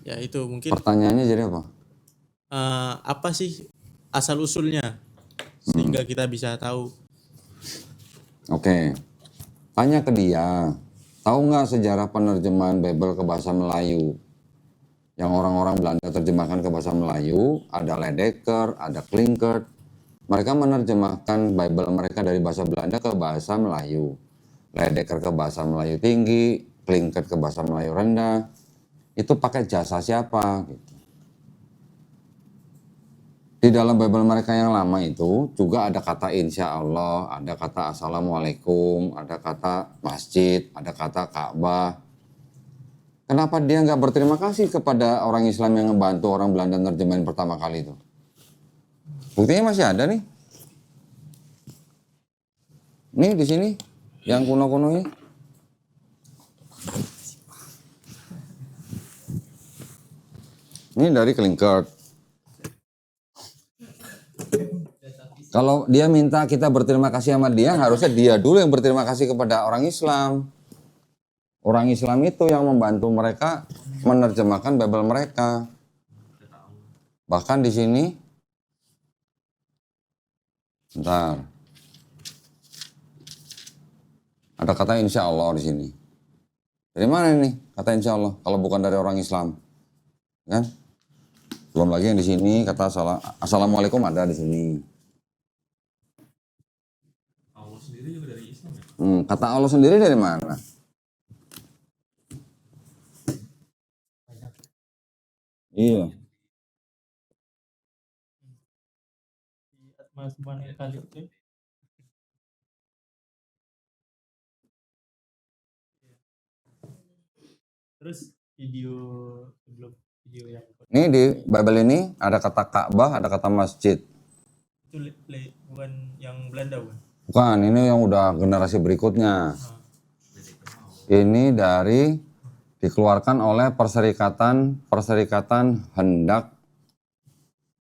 Ya itu mungkin pertanyaannya jadi apa? apa sih asal usulnya sehingga kita bisa tahu. Oke, tanya ke dia. Tahu nggak sejarah penerjemahan Bible ke bahasa Melayu? Yang orang-orang Belanda terjemahkan ke bahasa Melayu, ada Ledecker, ada Klinkert. Mereka menerjemahkan Bible mereka dari bahasa Belanda ke bahasa Melayu. Ledecker ke bahasa Melayu tinggi, Klinkert ke bahasa Melayu rendah. Itu pakai jasa siapa? Gitu. Di dalam Bible mereka yang lama itu juga ada kata insya Allah, ada kata assalamualaikum, ada kata masjid, ada kata Ka'bah. Kenapa dia nggak berterima kasih kepada orang Islam yang ngebantu orang Belanda nerjemahin pertama kali itu? Buktinya masih ada nih. Nih di sini yang kuno-kuno ini. Ini dari Klinkert. Kalau dia minta kita berterima kasih sama dia, harusnya dia dulu yang berterima kasih kepada orang Islam. Orang Islam itu yang membantu mereka menerjemahkan Bible mereka. Bahkan di sini, bentar, ada kata insya Allah di sini. Dari mana ini kata insya Allah? Kalau bukan dari orang Islam, kan? Belum lagi yang di sini kata assalamualaikum ada di sini. Allah sendiri juga dari Islam ya? Kata Allah sendiri dari mana? Iya. Mas kali itu. Terus video sebelum video yang Ini di Bible ini ada kata Ka'bah, ada kata masjid. itu bukan yang Belanda bukan? Bukan, ini yang udah generasi berikutnya. Ini dari dikeluarkan oleh Perserikatan Hendak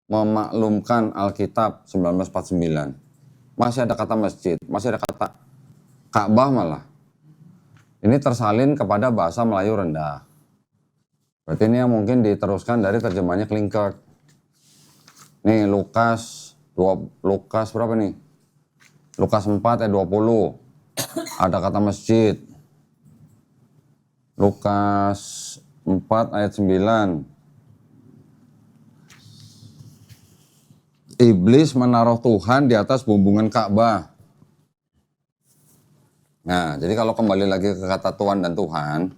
Memaklumkan Alkitab 1949. Masih ada kata masjid, masih ada kata Ka'bah malah. Ini tersalin kepada bahasa Melayu rendah. Berarti ini yang mungkin diteruskan dari terjemahnya Klinkert. Nih Lukas berapa nih? Lukas 4 ayat 20. Ada kata masjid. Lukas 4 ayat 9. Iblis menaruh Tuhan di atas bumbungan Ka'bah. Nah, jadi kalau kembali lagi ke kata Tuhan dan Tuhan,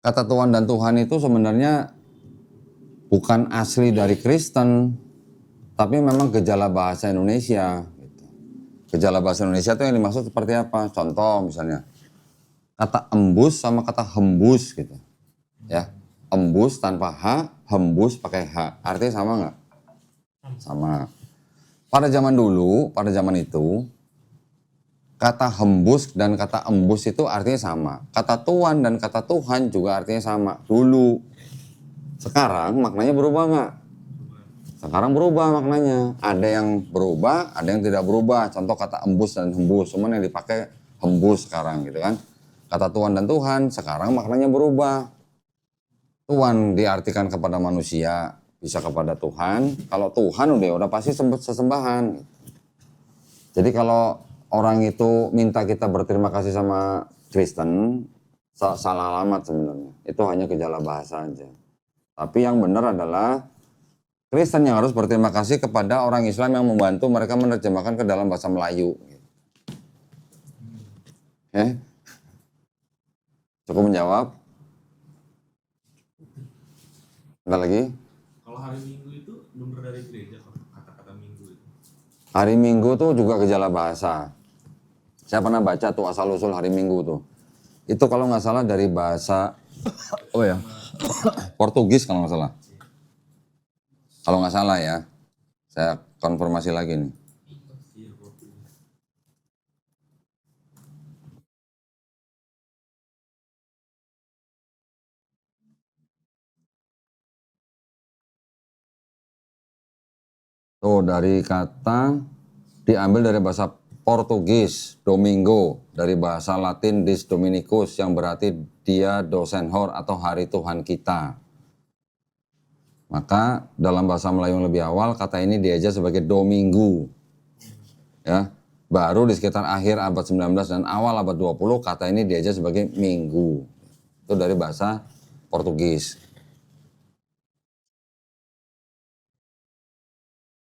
kata Tuhan dan Tuhan itu sebenarnya bukan asli dari Kristen, tapi memang gejala bahasa Indonesia. Gejala bahasa Indonesia itu yang dimaksud seperti apa? Contoh misalnya, kata embus sama kata hembus gitu. Ya, embus tanpa H, hembus pakai H. Artinya sama nggak? Sama. Pada zaman dulu, pada zaman itu, kata hembus dan kata embus itu artinya sama. Kata Tuhan dan kata Tuhan juga artinya sama. Dulu. Sekarang maknanya berubah nggak? Sekarang berubah maknanya. Ada yang berubah, ada yang tidak berubah. Contoh kata embus dan hembus. Cuman yang dipakai hembus sekarang gitu kan. Kata Tuhan dan Tuhan sekarang maknanya berubah. Tuhan diartikan kepada manusia, bisa kepada Tuhan. Kalau Tuhan udah pasti sesembahan. Jadi kalau orang itu minta kita berterima kasih sama Kristen, salah alamat sebenarnya. Itu hanya gejala bahasa aja. Tapi yang benar adalah Kristen yang harus berterima kasih kepada orang Islam yang membantu mereka menerjemahkan ke dalam bahasa Melayu. Cukup menjawab? Ada lagi? Kalau hari Minggu itu benar dari gereja kata-kata Minggu itu. Hari Minggu tuh juga gejala bahasa. Saya pernah baca tuh asal-usul hari Minggu tuh. Itu kalau nggak salah dari bahasa, Portugis kalau nggak salah. Kalau nggak salah ya, saya konfirmasi lagi nih. Tuh dari kata, diambil dari bahasa Portugis, Domingo, dari bahasa Latin Dis Dominicus yang berarti dia dosen hor atau hari Tuhan kita. Maka dalam bahasa Melayu yang lebih awal kata ini diajar sebagai Domingo. Ya, baru di sekitar akhir abad 19 dan awal abad 20 kata ini diajar sebagai Minggu. Itu dari bahasa Portugis.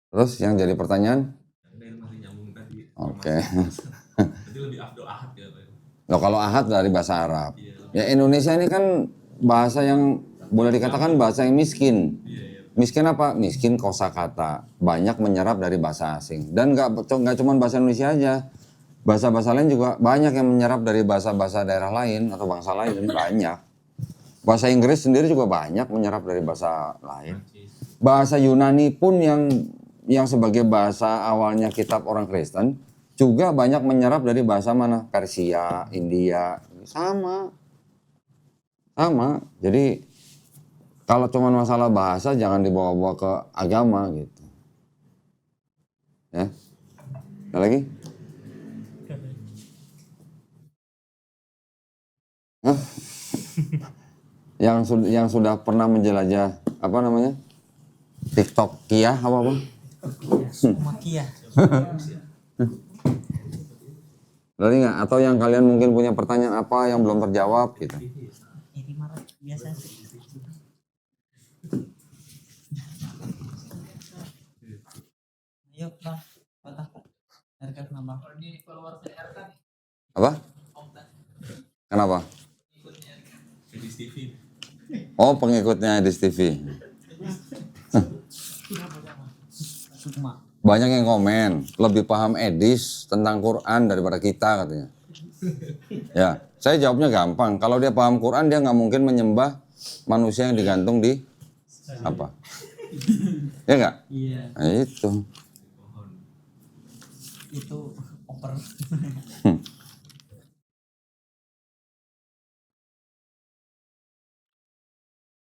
Terus yang jadi pertanyaan? Masih nyambung tadi. Oke. Jadi lebih afdol ahad ya Pak. Loh, kalau ahad dari bahasa Arab. Ya Indonesia ini kan bahasa yang boleh dikatakan bahasa yang miskin. Miskin apa? Miskin kosakata. Banyak menyerap dari bahasa asing. Dan nggak cuma bahasa Indonesia aja. Bahasa-bahasa lain juga banyak yang menyerap dari bahasa-bahasa daerah lain atau bangsa lain. Banyak. Bahasa Inggris sendiri juga banyak menyerap dari bahasa lain. Bahasa Yunani pun yang sebagai bahasa awalnya kitab orang Kristen juga banyak menyerap dari bahasa mana? Persia, India, sama. Jadi kalau cuma masalah bahasa jangan dibawa-bawa ke agama gitu. Ya. Ada lagi? Hah? Yang sudah pernah menjelajah apa namanya? TikTok Kia apa? Makia. Berarti nggak? Atau yang kalian mungkin punya pertanyaan apa yang belum terjawab gitu? Ini marah biasa. Ayo, Bang. Patah. Harga nambah. Ini follower RK. Apa? Kenapa? Edis TV. Oh, pengikutnya Edis TV. Sukma. Banyak yang komen, lebih paham Edis tentang Quran daripada kita katanya. Ya, saya jawabnya gampang. Kalau dia paham Quran, dia nggak mungkin menyembah manusia yang digantung di apa? Ya nggak? Iya. Nah, itu. Itu oper.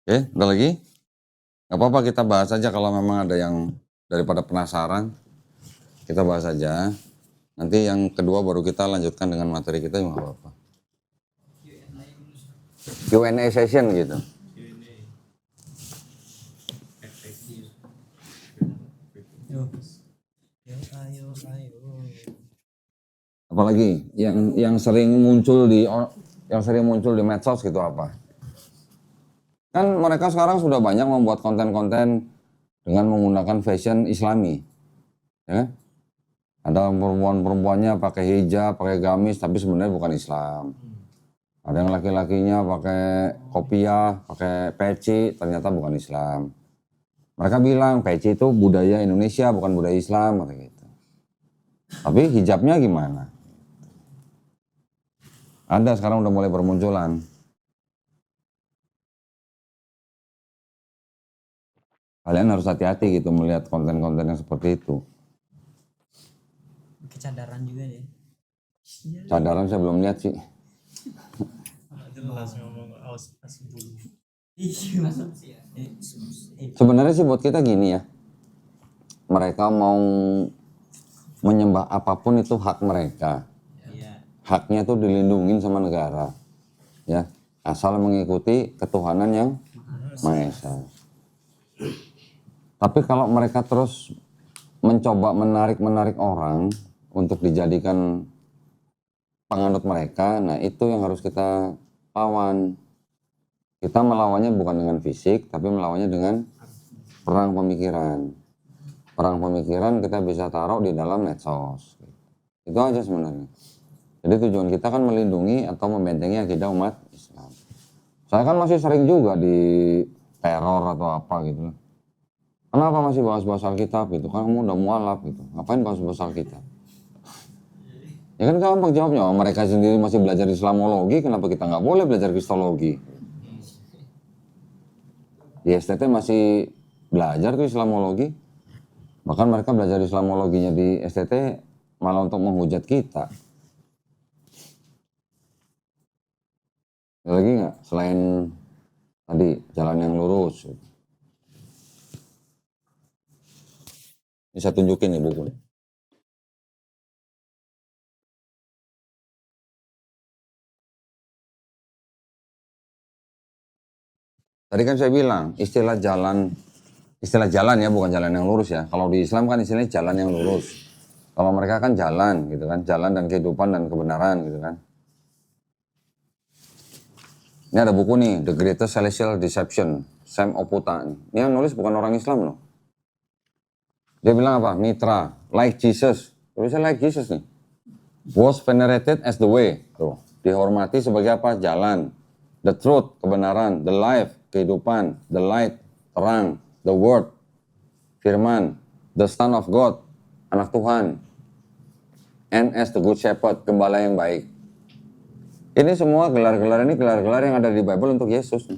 Oke, ada lagi? Nggak apa-apa, kita bahas aja kalau memang ada yang daripada penasaran. Kita bahas aja. Nanti yang kedua baru kita lanjutkan dengan materi kita, nggak apa-apa. Q&A session gitu. Ayo. Apalagi yang sering muncul di medsos gitu apa? Kan mereka sekarang sudah banyak membuat konten-konten dengan menggunakan fashion Islami, ya kan? Ada perempuan-perempuannya pakai hijab, pakai gamis, tapi sebenarnya bukan Islam. Ada yang laki-lakinya pakai kopiah, pakai peci, ternyata bukan Islam. Mereka bilang peci itu budaya Indonesia, bukan budaya Islam, kayak gitu. Tapi hijabnya gimana? Ada sekarang udah mulai bermunculan. Kalian harus hati-hati gitu melihat konten-konten yang seperti itu. Kecadaran juga ya. Cadaran saya belum lihat sih. Jelas ngomong awas dulu. Iya. Sebenarnya sih buat kita gini ya. Mereka mau menyembah apapun itu hak mereka. Haknya tuh dilindungin sama negara. Ya, asal mengikuti ketuhanan yang Maha Esa. Tapi kalau mereka terus mencoba menarik orang untuk dijadikan penganut mereka, nah itu yang harus kita lawan. Kita melawannya bukan dengan fisik, tapi melawannya dengan perang pemikiran. Perang pemikiran kita bisa taruh di dalam medsos. Itu aja sebenarnya. Jadi tujuan kita kan melindungi atau membentengi akidah umat Islam. Saya kan masih sering juga di teror atau apa gitu. Kenapa masih bahas-bahas Alkitab gitu? Kan kamu udah mualaf gitu. Ngapain bahas-bahas Alkitab? Ya kan gampang jawabnya. Mereka sendiri masih belajar Islamologi, kenapa kita nggak boleh belajar Kristologi? Di STT masih belajar tuh Islamologi. Bahkan mereka belajar Islamologinya di STT malah untuk menghujat kita. Ada lagi nggak selain tadi jalan yang lurus? Ini saya tunjukin nih buku. Tadi kan saya bilang istilah jalan ya, bukan jalan yang lurus ya. Kalau di Islam kan istilahnya jalan yang lurus. Kalau mereka kan jalan gitu kan, jalan dan kehidupan dan kebenaran gitu kan. Ini ada buku nih, The Greatest Celestial Deception, Sam Oputa. Ini yang nulis bukan orang Islam loh. Dia bilang apa? Mitra, like Jesus. Tulisnya like Jesus nih. Was venerated as the way. Tuh, dihormati sebagai apa? Jalan. The truth, kebenaran. The life, kehidupan. The light, terang. The word, firman. The son of God, anak Tuhan. And as the good shepherd, gembala yang baik. Ini semua gelar-gelar ini gelar-gelar yang ada di Bible untuk Yesus.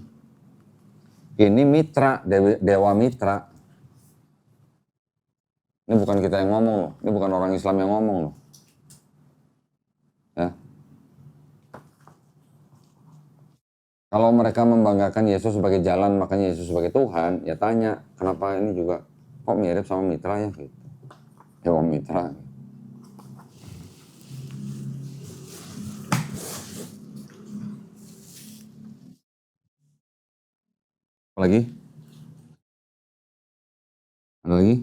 Ini mitra, dewa mitra. Ini bukan kita yang ngomong loh. Ini bukan orang Islam yang ngomong loh. Ya. Kalau mereka membanggakan Yesus sebagai jalan, makanya Yesus sebagai Tuhan, ya tanya, kenapa ini juga kok mirip sama mitra ya gitu. Dewa mitra. Apa lagi? Ada lagi?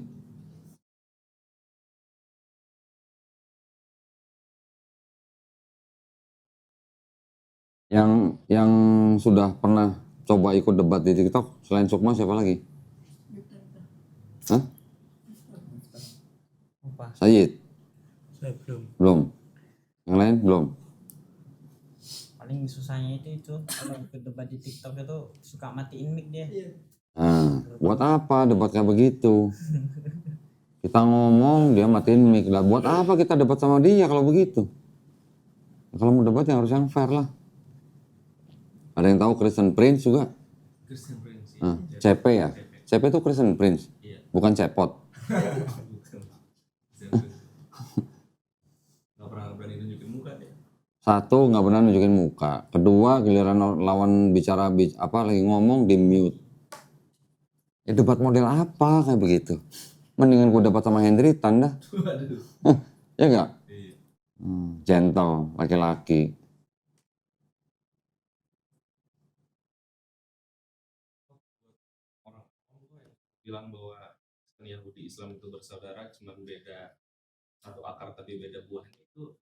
Yang sudah pernah coba ikut debat di TikTok selain Sukma siapa lagi? Hah? Sayyid? Saya belum. Belum. Yang lain belum. Paling susahnya itu kalau ikut debat di TikTok itu suka matiin mic dia. Nah, buat apa debat kayak begitu? Kita ngomong dia matiin mic lah. Buat apa kita debat sama dia kalau begitu? Kalau mau debat ya harus yang fair lah. Ada yang tahu Christian Prince juga? Christian Prince. Nah, CP ya? CP itu Christian Prince, bukan cepot. Gak pernah berani nunjukin muka deh. Satu, nggak pernah nunjukin muka. Kedua, giliran lawan bicara lagi ngomong di mute. Ya debat model apa kayak begitu? Mendingan gue debat sama Hendry tanda. Ya nggak? Iya. Gentle, laki-laki. Bilang bahwa Yahudi Islam itu bersaudara, cuma beda satu akar tapi beda buahnya, itu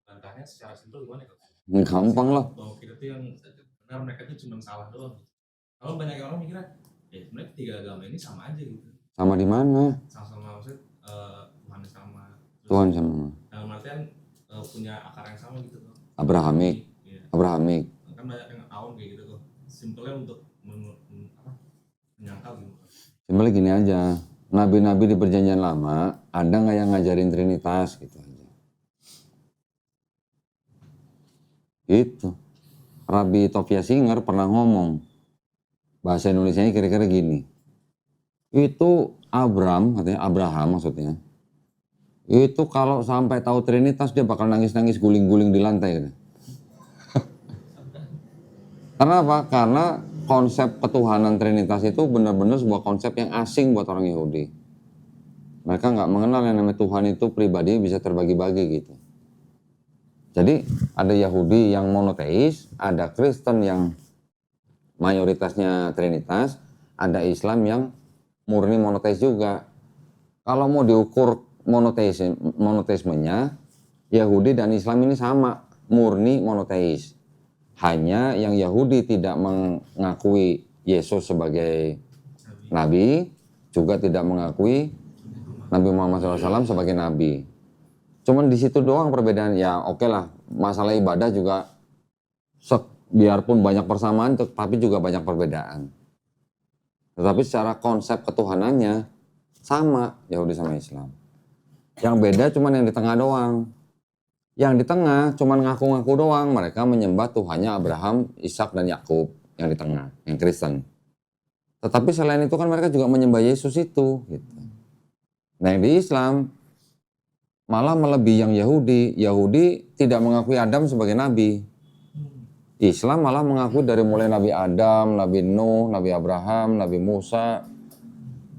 bantahnya secara simpel gimana ya? Gampang lah. Bahwa kita tuh yang benar, mereka tuh cuma salah doang. Kalau banyak orang mikirnya, sebenarnya tiga agama ini sama aja gitu. Sama di mana? Sama-sama maksud Tuhan sama. Tuhan sama. Dalam artian punya akar yang sama gitu tuh. Abrahamik. Iya. Abrahamik. Kan banyak yang awam kayak gitu tuh. Simpelnya untuk menyangkal gitu. Simpelnya gini aja, nabi-nabi di perjanjian lama, ada nggak yang ngajarin Trinitas gitu aja. Gitu. Rabbi Tovia Singer pernah ngomong, bahasa Indonesianya kira-kira gini, itu katanya Abraham maksudnya, itu kalau sampai tahu Trinitas dia bakal nangis-nangis guling-guling di lantai. Gitu. Karena apa? Karena konsep ketuhanan Trinitas itu benar-benar sebuah konsep yang asing buat orang Yahudi. Mereka nggak mengenal yang namanya Tuhan itu pribadi bisa terbagi-bagi gitu. Jadi ada Yahudi yang monoteis, ada Kristen yang mayoritasnya Trinitas, ada Islam yang murni monoteis juga. Kalau mau diukur monoteismenya, Yahudi dan Islam ini sama, murni monoteis. Hanya yang Yahudi tidak mengakui Yesus sebagai nabi, juga tidak mengakui Nabi Muhammad SAW sebagai nabi. Cuman di situ doang perbedaan. Ya oke lah, masalah ibadah juga biarpun banyak persamaan, tapi juga banyak perbedaan. Tetapi secara konsep ketuhanannya sama Yahudi sama Islam. Yang beda cuman yang di tengah doang. Yang di tengah cuman ngaku-ngaku doang, mereka menyembah Tuhannya Abraham, Ishak dan Yakub yang di tengah, yang Kristen. Tetapi selain itu kan mereka juga menyembah Yesus itu. Gitu. Nah yang di Islam malah melebihi yang Yahudi. Yahudi tidak mengakui Adam sebagai nabi. Islam malah mengakui dari mulai Nabi Adam, Nabi Nuh, Nabi Abraham, Nabi Musa,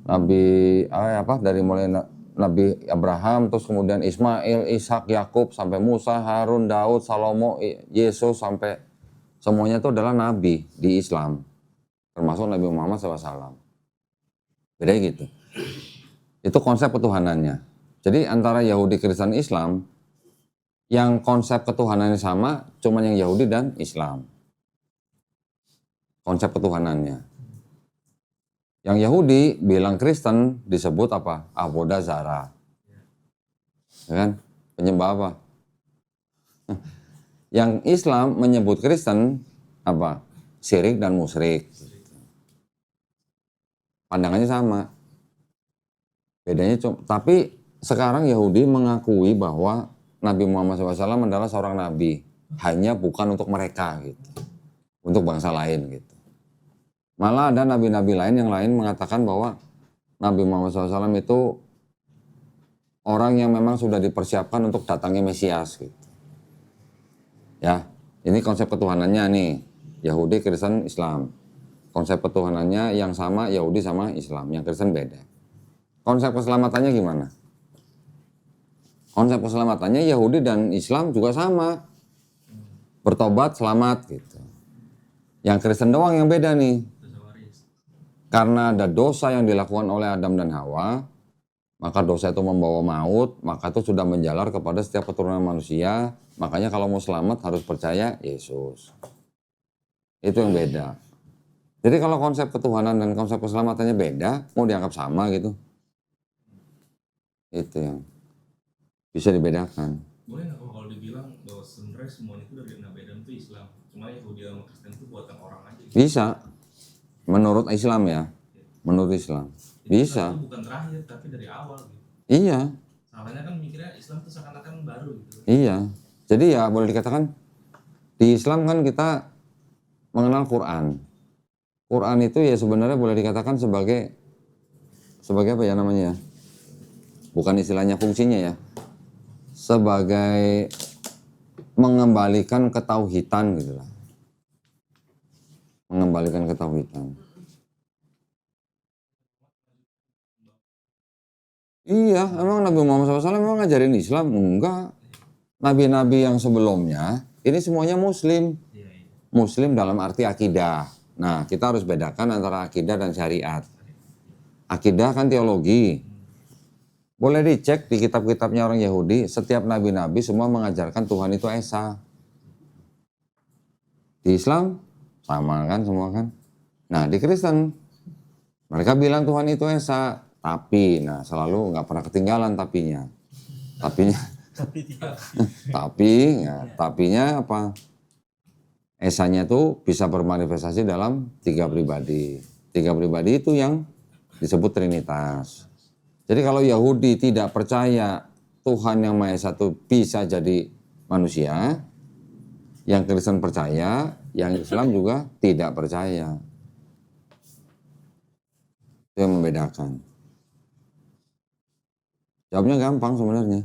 dari mulai Nabi Abraham, terus kemudian Ismail, Ishak, Yakub, sampai Musa, Harun, Daud, Salomo, Yesus, sampai semuanya itu adalah nabi di Islam. termasuk Nabi Muhammad SAW. Bedanya gitu. Itu konsep ketuhanannya. Jadi antara Yahudi, Kristen, Islam, yang konsep ketuhanannya sama, cuman yang Yahudi dan Islam. Konsep ketuhanannya. Yang Yahudi bilang Kristen disebut apa? Avodah Zarah. Ya kan? Penyembah apa? Yang Islam menyebut Kristen apa? Syirik dan musyrik. Pandangannya sama. Bedanya tapi sekarang Yahudi mengakui bahwa Nabi Muhammad SAW adalah seorang nabi. Hanya bukan untuk mereka gitu. Untuk bangsa lain gitu. Malah ada nabi-nabi lain yang lain mengatakan bahwa Nabi Muhammad SAW itu orang yang memang sudah dipersiapkan untuk datangnya Mesias gitu. Ya, ini konsep ketuhanannya nih. Yahudi, Kristen, Islam. Konsep ketuhanannya yang sama Yahudi sama Islam, yang Kristen beda. Konsep keselamatannya gimana? Konsep keselamatannya Yahudi dan Islam juga sama. Bertobat, selamat gitu. Yang Kristen doang yang beda nih. Karena ada dosa yang dilakukan oleh Adam dan Hawa, maka dosa itu membawa maut, maka itu sudah menjalar kepada setiap keturunan manusia. Makanya kalau mau selamat harus percaya Yesus. Itu yang beda. Jadi kalau konsep ketuhanan dan konsep keselamatannya beda, mau dianggap sama gitu. Itu yang bisa dibedakan. Boleh nggak kalau dibilang bahwa sebenarnya semuanya itu dari Nabi Adam itu Islam, cuma Yahudi sama Kristen itu buatan orang aja gitu. Bisa. Menurut Islam ya. Menurut Islam. Jadi Bisa. Islam itu bukan terakhir tapi dari awal gitu. Iya. Salahnya kan mikirnya Islam itu seakan-akan baru gitu. Iya. Jadi ya boleh dikatakan di Islam kan kita mengenal Quran. Quran itu ya sebenarnya boleh dikatakan sebagai apa ya namanya ya? Bukan istilahnya fungsinya ya. Sebagai mengembalikan ketauhidan gitu lah. Mengembalikan ketauhidan. Iya, emang Nabi Muhammad SAW memang ngajarin Islam? Enggak. Nabi-nabi yang sebelumnya, ini semuanya Muslim. Muslim dalam arti akidah. Nah, kita harus bedakan antara akidah dan syariat. Akidah kan teologi. Boleh dicek di kitab-kitabnya orang Yahudi, setiap nabi-nabi semua mengajarkan Tuhan itu Esa. Di Islam, sama kan semua kan. Nah, di Kristen, mereka bilang Tuhan itu Esa. Tapi, nah selalu nggak pernah ketinggalan tapinya. Tapinya apa? Esanya itu bisa bermanifestasi dalam 3 pribadi. 3 pribadi itu yang disebut Trinitas. Jadi kalau Yahudi tidak percaya Tuhan yang Maha Esa itu bisa jadi manusia, yang Kristen percaya, yang Islam juga tidak percaya. Itu yang membedakan. Jawabnya gampang sebenarnya.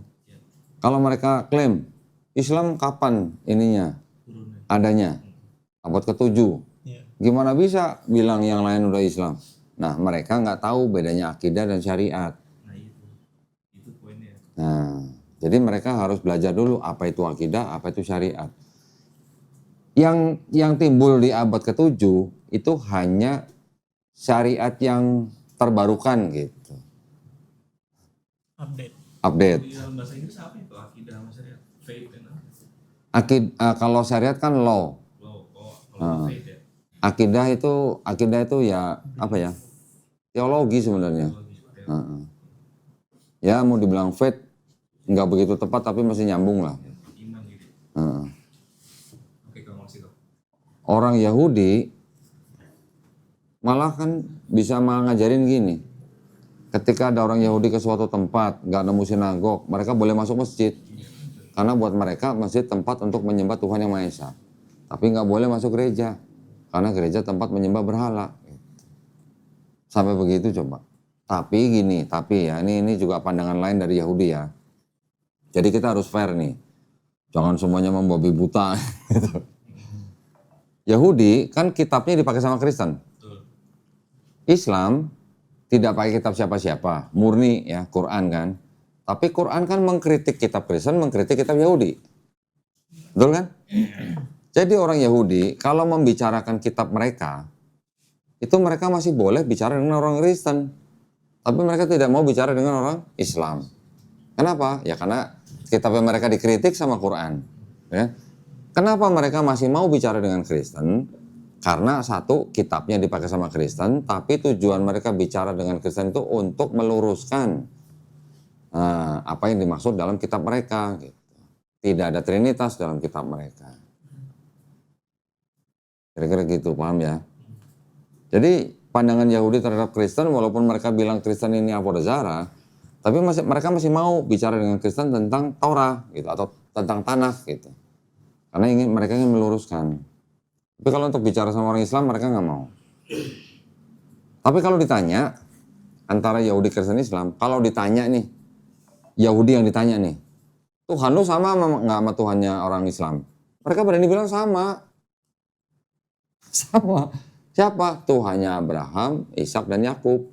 Kalau mereka klaim Islam kapan ininya adanya? Abad ke-7. Gimana bisa bilang yang lain udah Islam? Nah, mereka nggak tahu bedanya akidah dan syariat. Nah itu poinnya. Nah, jadi mereka harus belajar dulu apa itu akidah, apa itu syariat. Yang timbul di abad ke-7 itu hanya syariat yang terbarukan gitu. Update. Di dalam bahasa Inggris apa itu akidah sama syariat? Faith dan apa? Kalau syariat kan law. Kalau faith ya. Akidah itu ya apa ya? Teologi sebenarnya. Ya mau dibilang faith nggak begitu tepat tapi masih nyambung lah. Iman gitu. Oke, kalau masih tuh. Orang Yahudi malah kan bisa ngajarin gini. Ketika ada orang Yahudi ke suatu tempat, nggak nemu sinagog, mereka boleh masuk masjid. Karena buat mereka masjid tempat untuk menyembah Tuhan yang Maha Esa. Tapi nggak boleh masuk gereja. Karena gereja tempat menyembah berhala. Sampai begitu coba. Tapi ya, ini juga pandangan lain dari Yahudi ya. Jadi kita harus fair nih. Jangan semuanya membabi buta. Yahudi kan kitabnya dipakai sama Kristen. Islam tidak pakai kitab siapa-siapa, murni ya Quran kan. Tapi Quran kan mengkritik kitab Kristen, mengkritik kitab Yahudi. Betul kan? Jadi orang Yahudi kalau membicarakan kitab mereka, itu mereka masih boleh bicara dengan orang Kristen. Tapi mereka tidak mau bicara dengan orang Islam. Kenapa? Ya karena kitabnya mereka dikritik sama Quran. Ya. Kenapa mereka masih mau bicara dengan Kristen? Karena satu, kitabnya dipakai sama Kristen, tapi tujuan mereka bicara dengan Kristen itu untuk meluruskan apa yang dimaksud dalam kitab mereka. Gitu. Tidak ada Trinitas dalam kitab mereka. Kira-kira gitu, paham ya? Jadi pandangan Yahudi terhadap Kristen, walaupun mereka bilang Kristen ini Avodazara, tapi mereka masih mau bicara dengan Kristen tentang Torah gitu, atau tentang Tanakh gitu. Karena mereka ingin meluruskan. Tapi kalau untuk bicara sama orang Islam, mereka nggak mau. Tapi kalau ditanya, antara Yahudi, Kristen, Islam, kalau ditanya nih, Yahudi yang ditanya nih, Tuhan lu sama nggak sama Tuhannya orang Islam? Mereka berani bilang sama. Sama. Siapa? Tuhannya Abraham, Ishak dan Yakub.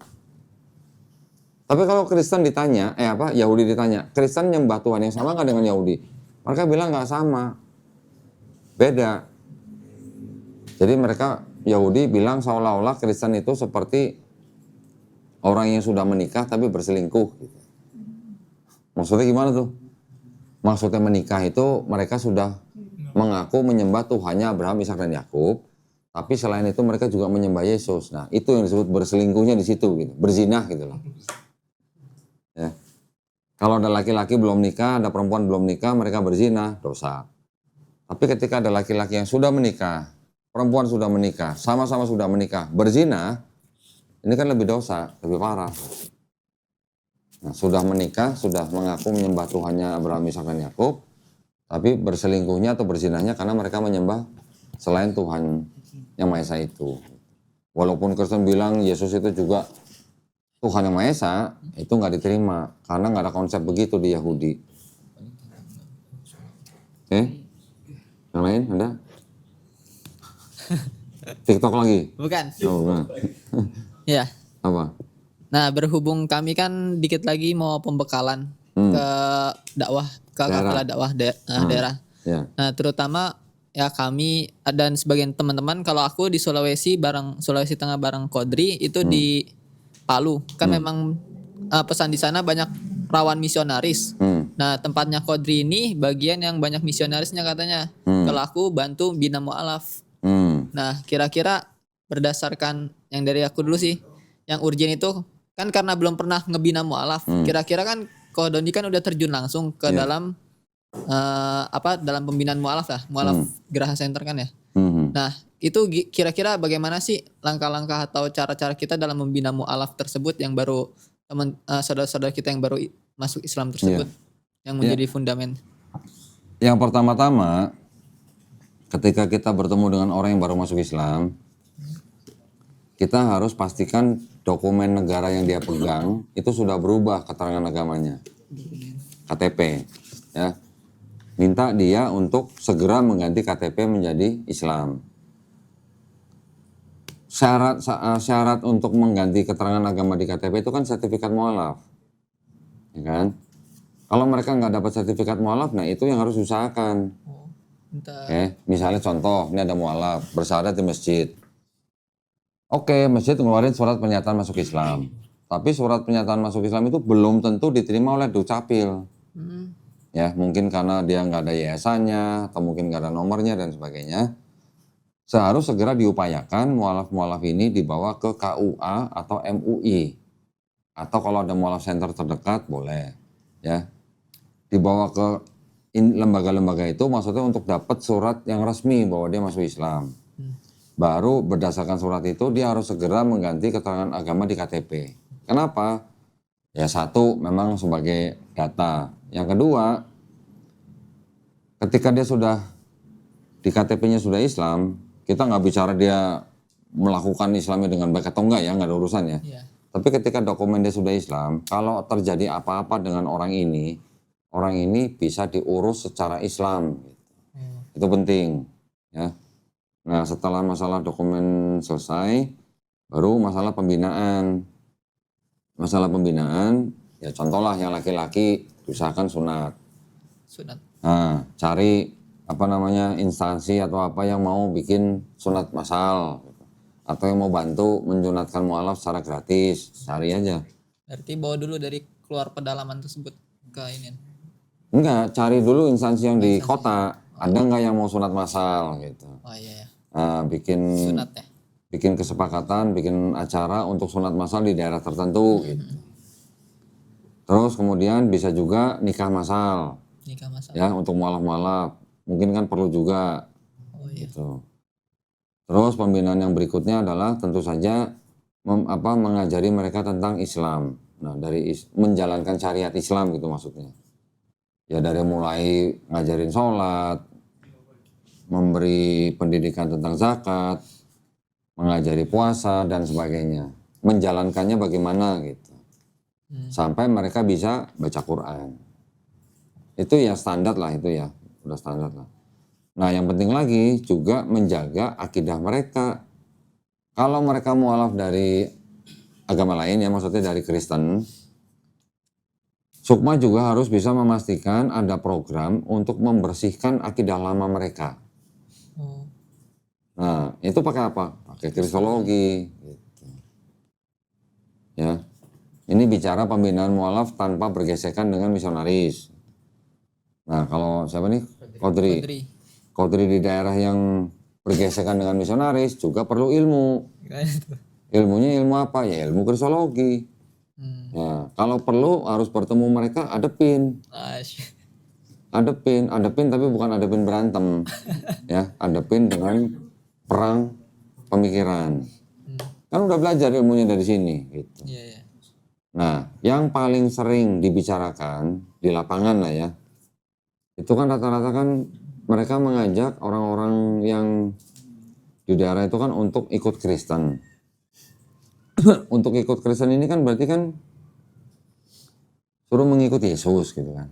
Tapi kalau Kristen ditanya, Yahudi ditanya, Kristen nyembah Tuhan yang sama nggak dengan Yahudi? Mereka bilang nggak sama, beda. Jadi mereka Yahudi bilang seolah-olah Kristen itu seperti orang yang sudah menikah tapi berselingkuh. Gitu. Maksudnya gimana tuh? Maksudnya menikah itu mereka sudah mengaku menyembah Tuhannya Abraham, Ishak dan Yakub. Tapi selain itu mereka juga menyembah Yesus. Nah itu yang disebut berselingkuhnya di situ, gitu. Berzinah gitu loh. Ya. Kalau ada laki-laki belum nikah, ada perempuan belum nikah, mereka berzinah, dosa. Tapi ketika ada laki-laki yang sudah menikah, perempuan sudah menikah, sama-sama sudah menikah, berzinah, ini kan lebih dosa, lebih parah. Nah, sudah menikah, sudah mengaku menyembah Tuhannya Abraham, Ishak dan Yakub, tapi berselingkuhnya atau berzinahnya karena mereka menyembah selain Tuhan yang Maha Esa itu. Walaupun Kristen bilang Yesus itu juga Tuhan yang Maha Esa, itu nggak diterima karena nggak ada konsep begitu di Yahudi. Yang lain ada? TikTok lagi? Bukan. Oh, bukan. Ya. Apa? Nah, berhubung kami kan dikit lagi mau pembekalan ke dakwah, ke kafilah dakwah daerah. Ya. Nah, terutama ya kami dan sebagian teman-teman, kalau aku di Sulawesi Tengah bareng Kodri itu di Palu. Kan memang pesan di sana banyak rawan misionaris. Nah, tempatnya Kodri ini bagian yang banyak misionarisnya katanya. Kalau aku bantu bina mu'alaf. Nah, kira-kira berdasarkan yang dari aku dulu sih, yang urgent itu kan karena belum pernah ngebina mu'alaf. Kira-kira kan Ko Doni kan udah terjun langsung ke dalam dalam pembinaan mu'alaf lah, mu'alaf Geraha Center kan ya. Nah, itu kira-kira bagaimana sih langkah-langkah atau cara-cara kita dalam membina mu'alaf tersebut yang baru saudara-saudara kita yang baru masuk Islam tersebut yang menjadi fundamen. Yang pertama-tama, ketika kita bertemu dengan orang yang baru masuk Islam, kita harus pastikan dokumen negara yang dia pegang itu sudah berubah keterangan agamanya, KTP, ya. Minta dia untuk segera mengganti KTP menjadi Islam. Syarat untuk mengganti keterangan agama di KTP itu kan sertifikat mu'alaf, ya kan? Kalau mereka nggak dapat sertifikat mu'alaf, nah itu yang harus diusahakan. Misalnya contoh, ini ada mu'alaf, bersyahadat di masjid. Oke, masjid ngeluarin surat pernyataan masuk Islam. Tapi surat pernyataan masuk Islam itu belum tentu diterima oleh Dukcapil. Ya, mungkin karena dia nggak ada yayasannya, atau mungkin nggak ada nomornya dan sebagainya. Seharus segera diupayakan mu'alaf-mu'alaf ini dibawa ke KUA atau MUI. Atau kalau ada mu'alaf center terdekat, boleh. Ya, dibawa ke lembaga-lembaga itu maksudnya untuk dapat surat yang resmi bahwa dia masuk Islam. Baru berdasarkan surat itu dia harus segera mengganti keterangan agama di KTP. Kenapa? Ya satu, memang sebagai data. Yang kedua, ketika dia sudah di KTP-nya sudah Islam, kita nggak bicara dia melakukan Islamnya dengan baik atau enggak ya, nggak ada urusannya. Tapi ketika dokumen dia sudah Islam, kalau terjadi apa-apa dengan orang ini bisa diurus secara Islam. Itu penting. Ya. Nah setelah masalah dokumen selesai, baru masalah pembinaan. Masalah pembinaan, ya contohlah yang laki-laki usahakan sunat. Nah, cari instansi atau apa yang mau bikin sunat masal. atau yang mau bantu mensunatkan mualaf secara gratis, cari aja. Berarti bawa dulu dari keluar pedalaman tersebut ke ini. Enggak, cari dulu instansi yang di kota. Ada nggak yang mau sunat massal gitu. Oh iya ya. Nah, bikin Sunat ya. bikin kesepakatan, bikin acara untuk sunat massal di daerah tertentu gitu. Terus kemudian bisa juga nikah massal Nikah masalah. ya untuk mualaf-mualaf. Mungkin kan perlu juga Oh iya. gitu. Terus pembinaan yang berikutnya adalah tentu saja mengajari mereka tentang Islam. Nah, dari menjalankan syariat Islam gitu maksudnya. Ya dari mulai ngajarin sholat, memberi pendidikan tentang zakat, mengajari puasa dan sebagainya. Menjalankannya bagaimana gitu. Sampai mereka bisa baca Quran. Itu ya standar lah itu ya, udah standar lah. Nah yang penting lagi juga menjaga akidah mereka. Kalau mereka mualaf dari agama lain ya, maksudnya dari Kristen, Sukma juga harus bisa memastikan ada program untuk membersihkan akidah lama mereka. Oh. Nah itu pakai apa? Pakai kristologi. Gitu. Ya, ini bicara pembinaan mualaf tanpa bergesekan dengan misionaris. Nah kalau siapa nih? Qodri. Qodri di daerah yang bergesekan dengan misionaris juga perlu ilmu. Ilmunya ilmu apa? Ya ilmu kristologi. Ya, kalau perlu harus bertemu mereka, adepin tapi bukan adepin berantem. Ya, adepin dengan perang pemikiran. Kan udah belajar ilmunya dari sini gitu. Iya. Nah, yang paling sering dibicarakan di lapangan lah ya, itu kan rata-rata kan mereka mengajak orang-orang yang di daerah itu kan untuk ikut Kristen. Untuk ikut Kristen ini kan berarti kan suruh mengikuti Yesus gitu kan.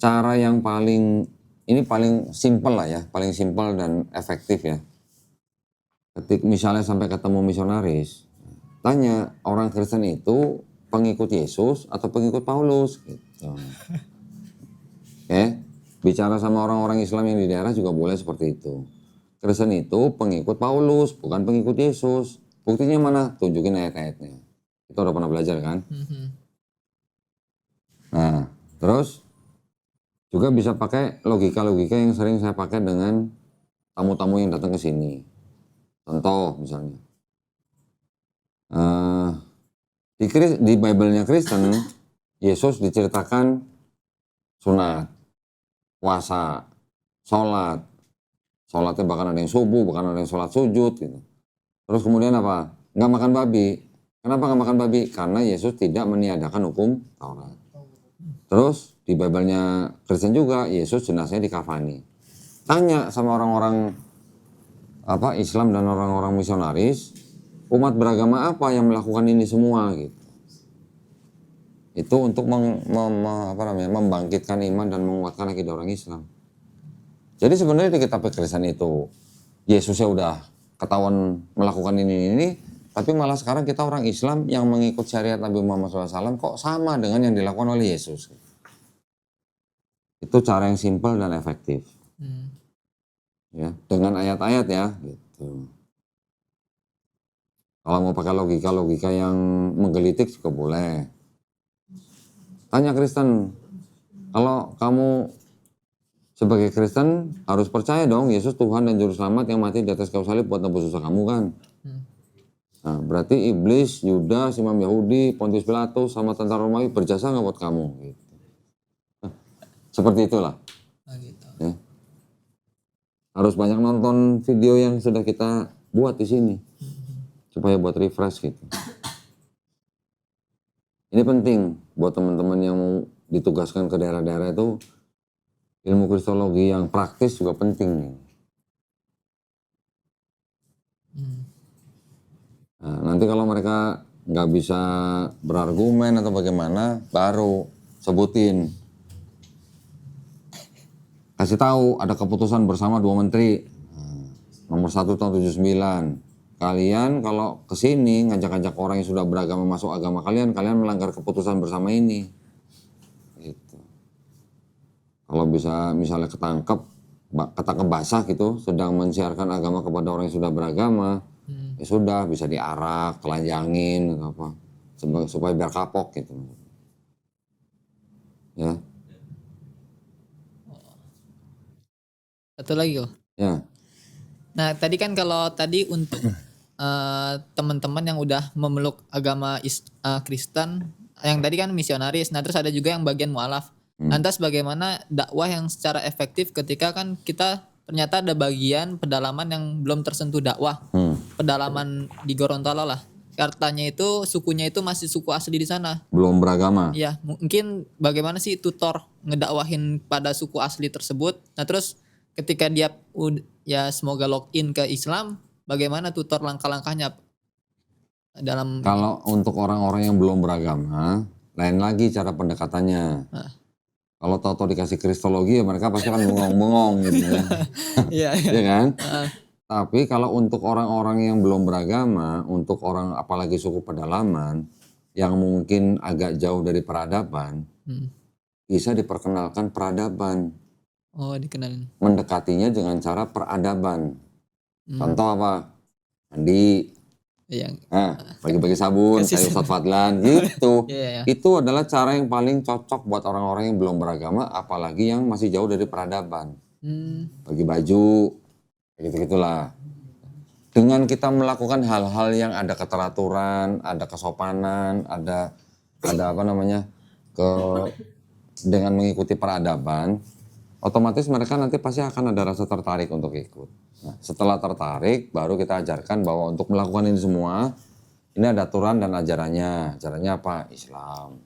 Cara yang paling, ini paling simpel lah ya, paling simpel dan efektif ya. Misalnya sampai ketemu misionaris, tanya orang Kristen itu pengikut Yesus atau pengikut Paulus gitu. Bicara sama orang-orang Islam yang di daerah juga boleh seperti itu. Kristen itu pengikut Paulus, bukan pengikut Yesus. Buktinya mana? Tunjukin ayat-ayatnya. Itu udah pernah belajar kan? Nah, terus juga bisa pakai logika-logika yang sering saya pakai dengan tamu-tamu yang datang ke sini. Contoh misalnya, di Bible-nya Kristen, Yesus diceritakan sunat, puasa, sholat. Sholatnya bahkan ada yang subuh, bahkan ada yang sholat sujud gitu. Terus kemudian apa? Nggak makan babi. Kenapa nggak makan babi? Karena Yesus tidak meniadakan hukum Taurat. Terus di Bible-nya Kristen juga Yesus jenazahnya dikafani. Tanya sama orang-orang Islam dan orang-orang misionaris, umat beragama apa yang melakukan ini semua gitu. Itu untuk membangkitkan iman dan menguatkan akidah orang Islam. Jadi sebenarnya di kitab Kristen itu Yesusnya udah ketahuan melakukan ini, tapi malah sekarang kita orang Islam yang mengikut syariat Nabi Muhammad SAW kok sama dengan yang dilakukan oleh Yesus. Itu cara yang simpel dan efektif. Ya, dengan ayat-ayat ya gitu. Kalau mau pakai logika-logika yang menggelitik juga boleh. Tanya Kristen, kalau kamu sebagai Kristen harus percaya dong Yesus Tuhan dan Juru Selamat yang mati di atas kayu salib buat nebus dosa kamu kan. Nah, berarti iblis, Yudas, Imam Yahudi, Pontius Pilatus sama tentara Romawi berjasa nggak buat kamu? Gitu. Nah, seperti itulah. Ya. Harus banyak nonton video yang sudah kita buat di sini supaya buat refresh gitu. Ini penting buat teman-teman yang mau ditugaskan ke daerah-daerah itu. Ilmu kristologi yang praktis juga penting nih. Nah, nanti kalau mereka nggak bisa berargumen atau bagaimana, baru sebutin. Kasih tahu ada keputusan bersama 2 menteri. Nomor 1 tahun 79. Kalian kalau kesini ngajak-ngajak orang yang sudah beragama masuk agama kalian melanggar keputusan bersama ini. Kalau bisa misalnya ketangkep basah gitu, sedang mensiarkan agama kepada orang yang sudah beragama, Ya sudah, bisa diarak, telanjangin atau apa, supaya biar kapok gitu. Ya. Satu lagi kok. Ya. Nah tadi kan kalau tadi untuk teman-teman yang udah memeluk agama Kristen, yang tadi kan misionaris. Nah terus ada juga yang bagian mualaf. Lantas bagaimana dakwah yang secara efektif ketika kan kita ternyata ada bagian pedalaman yang belum tersentuh dakwah. Pedalaman di Gorontalo lah. Katanya itu sukunya itu masih suku asli di sana. Belum beragama. Ya mungkin bagaimana sih tutor ngedakwahin pada suku asli tersebut. Nah terus ketika dia ya semoga login ke Islam, bagaimana tutor langkah-langkahnya dalam Kalau untuk orang-orang yang belum beragama, lain lagi cara pendekatannya. Kalau tahu-tahu dikasih kristologi ya mereka pasti kan bengong-bengong gitu ya. Iya, Iya kan? Tapi kalau untuk orang-orang yang belum beragama, untuk orang apalagi suku pedalaman yang mungkin agak jauh dari peradaban, bisa diperkenalkan peradaban. Oh, dikenalin. Mendekatinya dengan cara peradaban. Contoh apa? Mandi. Iya. Nah, bagi-bagi sabun, kayak Ustadz Fadlan gitu. Iya. Itu adalah cara yang paling cocok buat orang-orang yang belum beragama, apalagi yang masih jauh dari peradaban. Bagi baju, gitu-gitulah. Dengan kita melakukan hal-hal yang ada keteraturan, ada kesopanan, ada apa namanya, dengan mengikuti peradaban, otomatis mereka nanti pasti akan ada rasa tertarik untuk ikut. Nah, setelah tertarik, baru kita ajarkan bahwa untuk melakukan ini semua, ini ada aturan dan ajarannya. Ajarannya apa? Islam.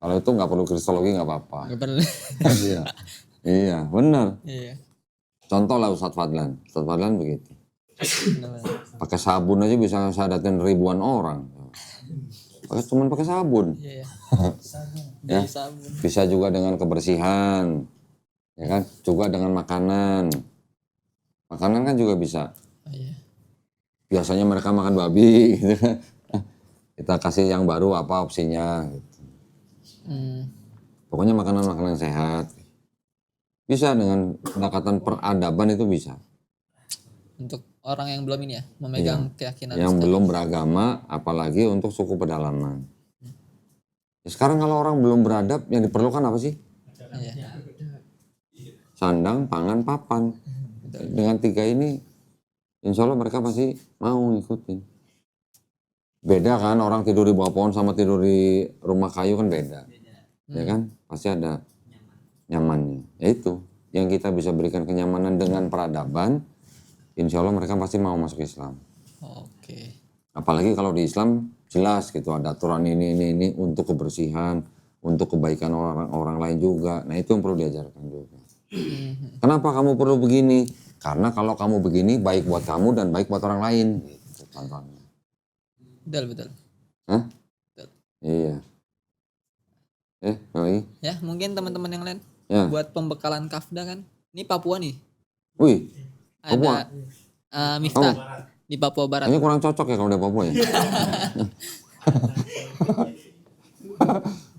Kalau itu nggak perlu kristologi nggak apa-apa. Nggak perlu. Iya, benar. Iya. Contoh lah Ustadz Fadlan. Ustadz Fadlan begitu. Pakai sabun aja bisa sadatin ribuan orang. Cuman pakai sabun. Iya. Ya. Bisa juga dengan kebersihan. Ya kan? Juga dengan makanan. Makanan kan juga bisa. Iya. Biasanya mereka makan babi gitu. Kita kasih yang baru apa opsinya gitu. Pokoknya makanan-makanan sehat. Bisa dengan pendekatan peradaban itu bisa. Untuk orang yang belum ini ya, memegang keyakinan Yang Islam. belum beragama, apalagi untuk suku pedalaman. Ya, sekarang kalau orang belum beradab, yang diperlukan apa sih? Iya. Sandang, pangan, papan. Dengan 3 ini, insya Allah mereka pasti mau ngikutin. Beda kan, orang tidur di bawah pohon sama tidur di rumah kayu kan beda. Ya kan, pasti ada nyamannya. Ya itu, yang kita bisa berikan kenyamanan dengan peradaban, insya Allah mereka pasti mau masuk Islam. Oke. Apalagi kalau di Islam jelas gitu, ada aturan ini untuk kebersihan, untuk kebaikan orang lain juga. Nah itu yang perlu diajarkan juga. Kenapa kamu perlu begini? Karena kalau kamu begini baik buat kamu dan baik buat orang lain. Gitu, contohnya. Betul. Hah? Betul. Iya. Lagi? Ya mungkin teman-teman yang lain Ya. buat pembekalan kafda kan. Ini Papua nih. Wih, Papua. Ada Miftah di Papua Barat. Ini kurang cocok ya kalau udah Papua ya.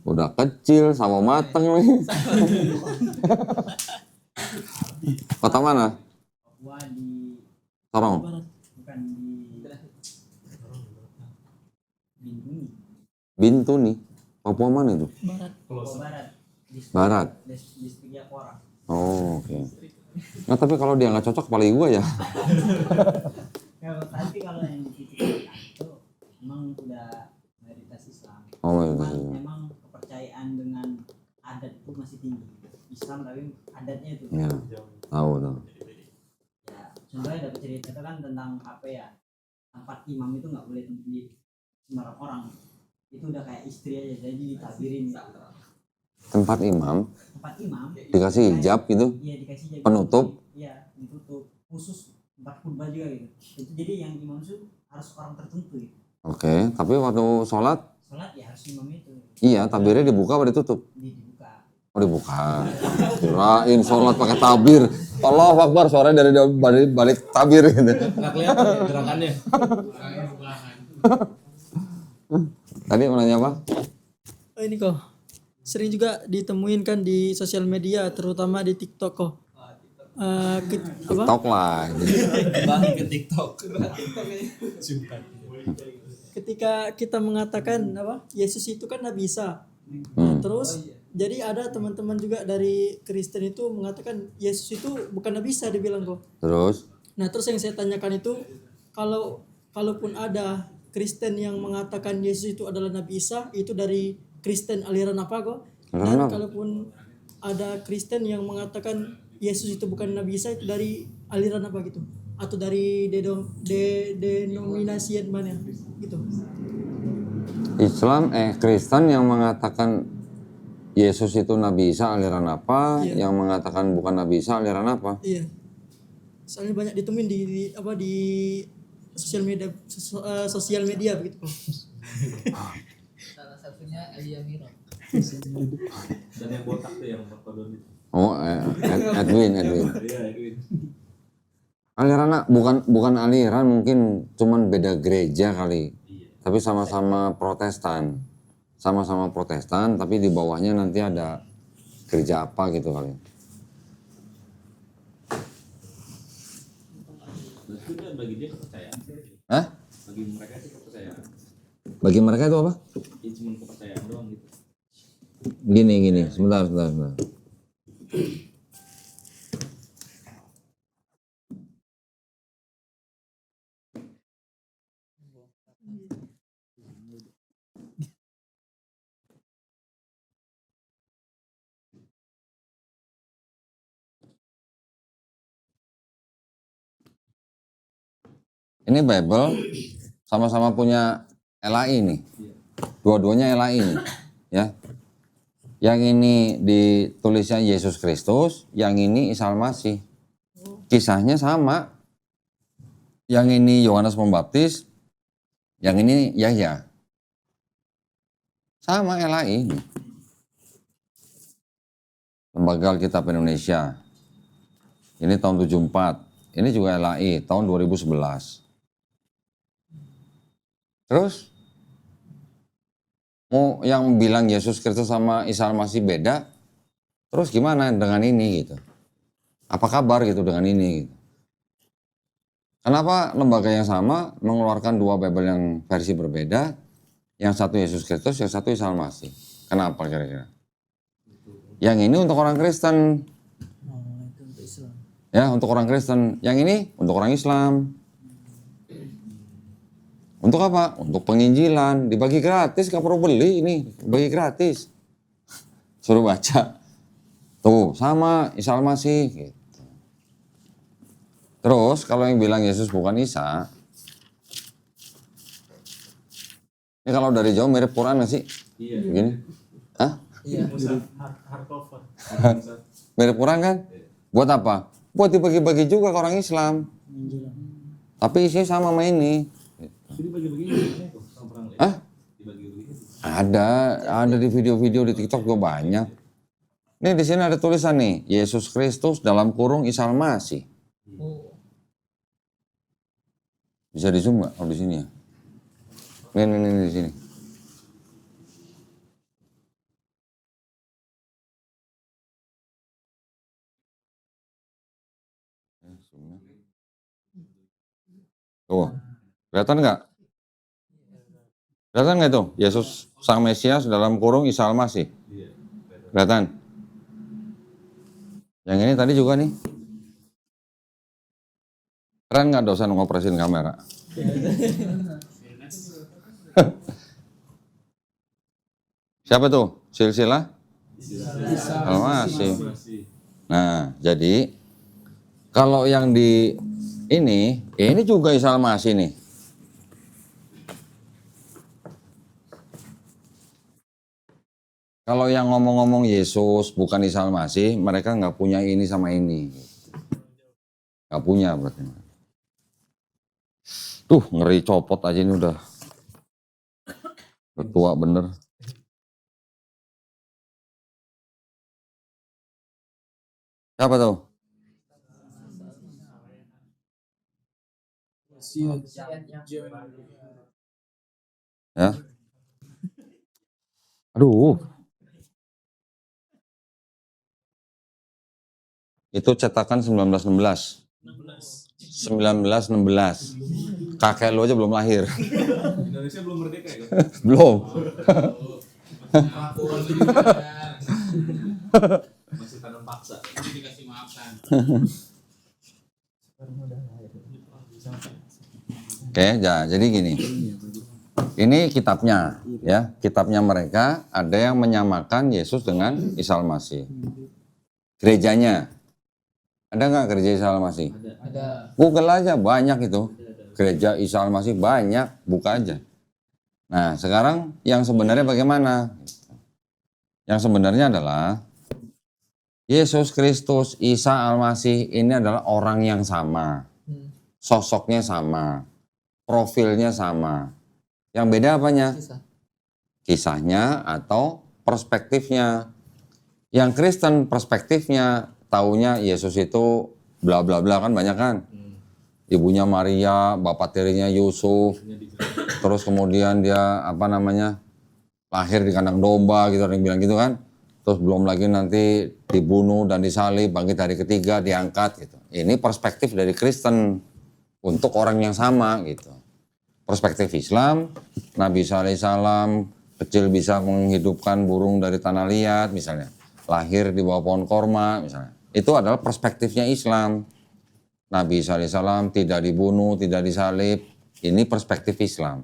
Udah kecil sama mateng nih. Kota mana? Papua di Sorong. bukan di Bintuni. Bintuni. Papua mana itu? Barat. Papua Barat. Barat. Distrik Yakora. Oh, oke. Nah tapi kalau dia nggak cocok apalagi gue ya. Tapi kalau yang di titik itu emang udah mayoritas Islam. Oh, Cuman mayoritas Islam. memang kepercayaan dengan adat itu masih tinggi. Islam tapi adatnya itu. Ya, tahu. Ya, contohnya ada cerita itu kan tentang apa ya, tempat imam itu nggak boleh di sembarang orang. Itu udah kayak istri aja, jadi ditabirin. Tempat imam Tempat imam dikasih hijab gitu, iya dikasih hijab. penutup. Iya ditutup khusus tempat khutbah juga gitu. Itu jadi yang imam itu harus orang tertentu gitu. Oke, tapi waktu sholat, Sholat ya harus imam itu iya tabirnya dibuka apa ditutup? dibuka. Oh dibuka. Kirain sholat pakai tabir. Allahu Akbar, suaranya dari balik tabir gitu. Nggak kelihatan ya gerakannya. Tadi mau nanya apa? Oh, ini kok sering juga ditemuin kan di sosial media, terutama di TikTok kok. apa? TikTok lah. Ketika kita mengatakan apa Yesus itu kan Nabi Isa. Nah, terus jadi ada teman-teman juga dari Kristen itu mengatakan Yesus itu bukan Nabi Isa, dibilang kok. Terus? Nah, terus yang saya tanyakan itu, kalaupun ada Kristen yang mengatakan Yesus itu adalah Nabi Isa, itu dari Kristen aliran apa kok? Dan kalaupun ada Kristen yang mengatakan Yesus itu bukan Nabi Isa, itu dari aliran apa gitu? Atau dari denominasi yang mana gitu? Islam Kristen yang mengatakan Yesus itu Nabi Isa aliran apa? Iya. Yang mengatakan bukan Nabi Isa aliran apa? Iya. Soalnya banyak ditemuin di sosial media begitu. Salah satunya Elia Miro. Dan yang botak tuh yang berkodon itu. Oh, Edwin. Iya, Edwin. Aliran bukan aliran, mungkin cuman beda gereja kali. Tapi sama-sama Protestan. Sama-sama Protestan, tapi di bawahnya nanti ada gereja apa gitu kali. Itu kan bagi dia kepercayaan. Hah? Bagi mereka itu kepercayaan. Bagi mereka itu apa? Ya cuma kepercayaan doang gitu. Gini. Sebentar. Ini Bible sama-sama punya LAI nih. Dua-duanya LAI nih, ya. Yang ini ditulisnya Yesus Kristus, yang ini Isa Al-Masih. Kisahnya sama. Yang ini Yohanes Pembaptis, yang ini Yahya. Sama LAI. Lembaga Alkitab Indonesia. Ini tahun 74. Ini juga LAI tahun 2011. Terus mau yang bilang Yesus Kristus sama Isa Al-Masih beda, terus gimana dengan ini gitu? Apa kabar gitu dengan ini gitu? Kenapa lembaga yang sama mengeluarkan dua Bible yang versi berbeda, yang satu Yesus Kristus, yang satu Isa Al-Masih? Kenapa kira-kira? Yang ini untuk orang Kristen. Ya, untuk orang Kristen. Yang ini untuk orang Islam. Untuk apa? Untuk penginjilan. Dibagi gratis, gak perlu beli ini. Bagi gratis. Suruh baca. Tuh, sama Isa Al-Masih. Gitu. Terus, kalau yang bilang Yesus bukan Isa. Ini kalau dari jauh mirip Quran gak sih? Iya. Begini. Hah? Iya. Hardcover. Mirip Quran kan? Buat apa? Buat dibagi-bagi juga ke orang Islam. Tapi isinya sama ini. Jadi bagi-bagi ini tuh sama perang lihat. Hah? Dibagi-bagi itu. Ada di video-video di TikTok juga banyak. Nih di sini ada tulisan nih, Yesus Kristus dalam kurung Isa Al-Masih. Bisa di zoom nggak? Oh di sini ya. Nih di sini. Tuh, kelihatan nggak? Kelihatan nggak itu? Yesus Sang Mesias dalam kurung Isa Al-Masih. Kelihatan? Yang ini tadi juga nih. Keren nggak dosen ngoperesin kamera? Siapa tuh? Silsilah? Al-Masih. Nah, jadi kalau yang di ini juga Isa Al-Masih nih. Kalau yang ngomong-ngomong Yesus bukan Isa Al-Masih, mereka nggak punya ini sama ini. Nggak punya berarti. Tuh ngeri copot aja ini udah tua bener. Siapa tuh? Ya. Aduh. Itu cetakan 1916. 1916. Kakek lu aja belum lahir. Indonesia belum merdeka ya? Belum. Masih tanam paksa. Dikasih maafkan. Oke, jadi gini. Ini kitabnya, ya. Kitabnya mereka ada yang menyamakan Yesus dengan Isa Al-Masih. Gerejanya. Ada nggak gereja Isa Al-Masih? Ada. Google aja, banyak itu. Gereja Isa Al-Masih banyak, buka aja. Nah, sekarang yang sebenarnya bagaimana? Yang sebenarnya adalah Yesus Kristus, Isa Al-Masih ini adalah orang yang sama. Sosoknya sama. Profilnya sama. Yang beda apanya? Kisahnya atau perspektifnya. Yang Kristen perspektifnya taunya Yesus itu bla bla bla kan banyak kan. Ibunya Maria, bapak tirinya Yusuf. Terus kemudian dia lahir di kandang domba gitu, ada yang bilang gitu kan. Terus belum lagi nanti dibunuh dan disalib, bangkit hari ketiga, diangkat gitu. Ini perspektif dari Kristen untuk orang yang sama gitu. Perspektif Islam, Nabi SAW kecil bisa menghidupkan burung dari tanah liat misalnya. Lahir di bawah pohon korma misalnya. Itu adalah perspektifnya Islam. Nabi SAW tidak dibunuh, tidak disalib. Ini perspektif Islam.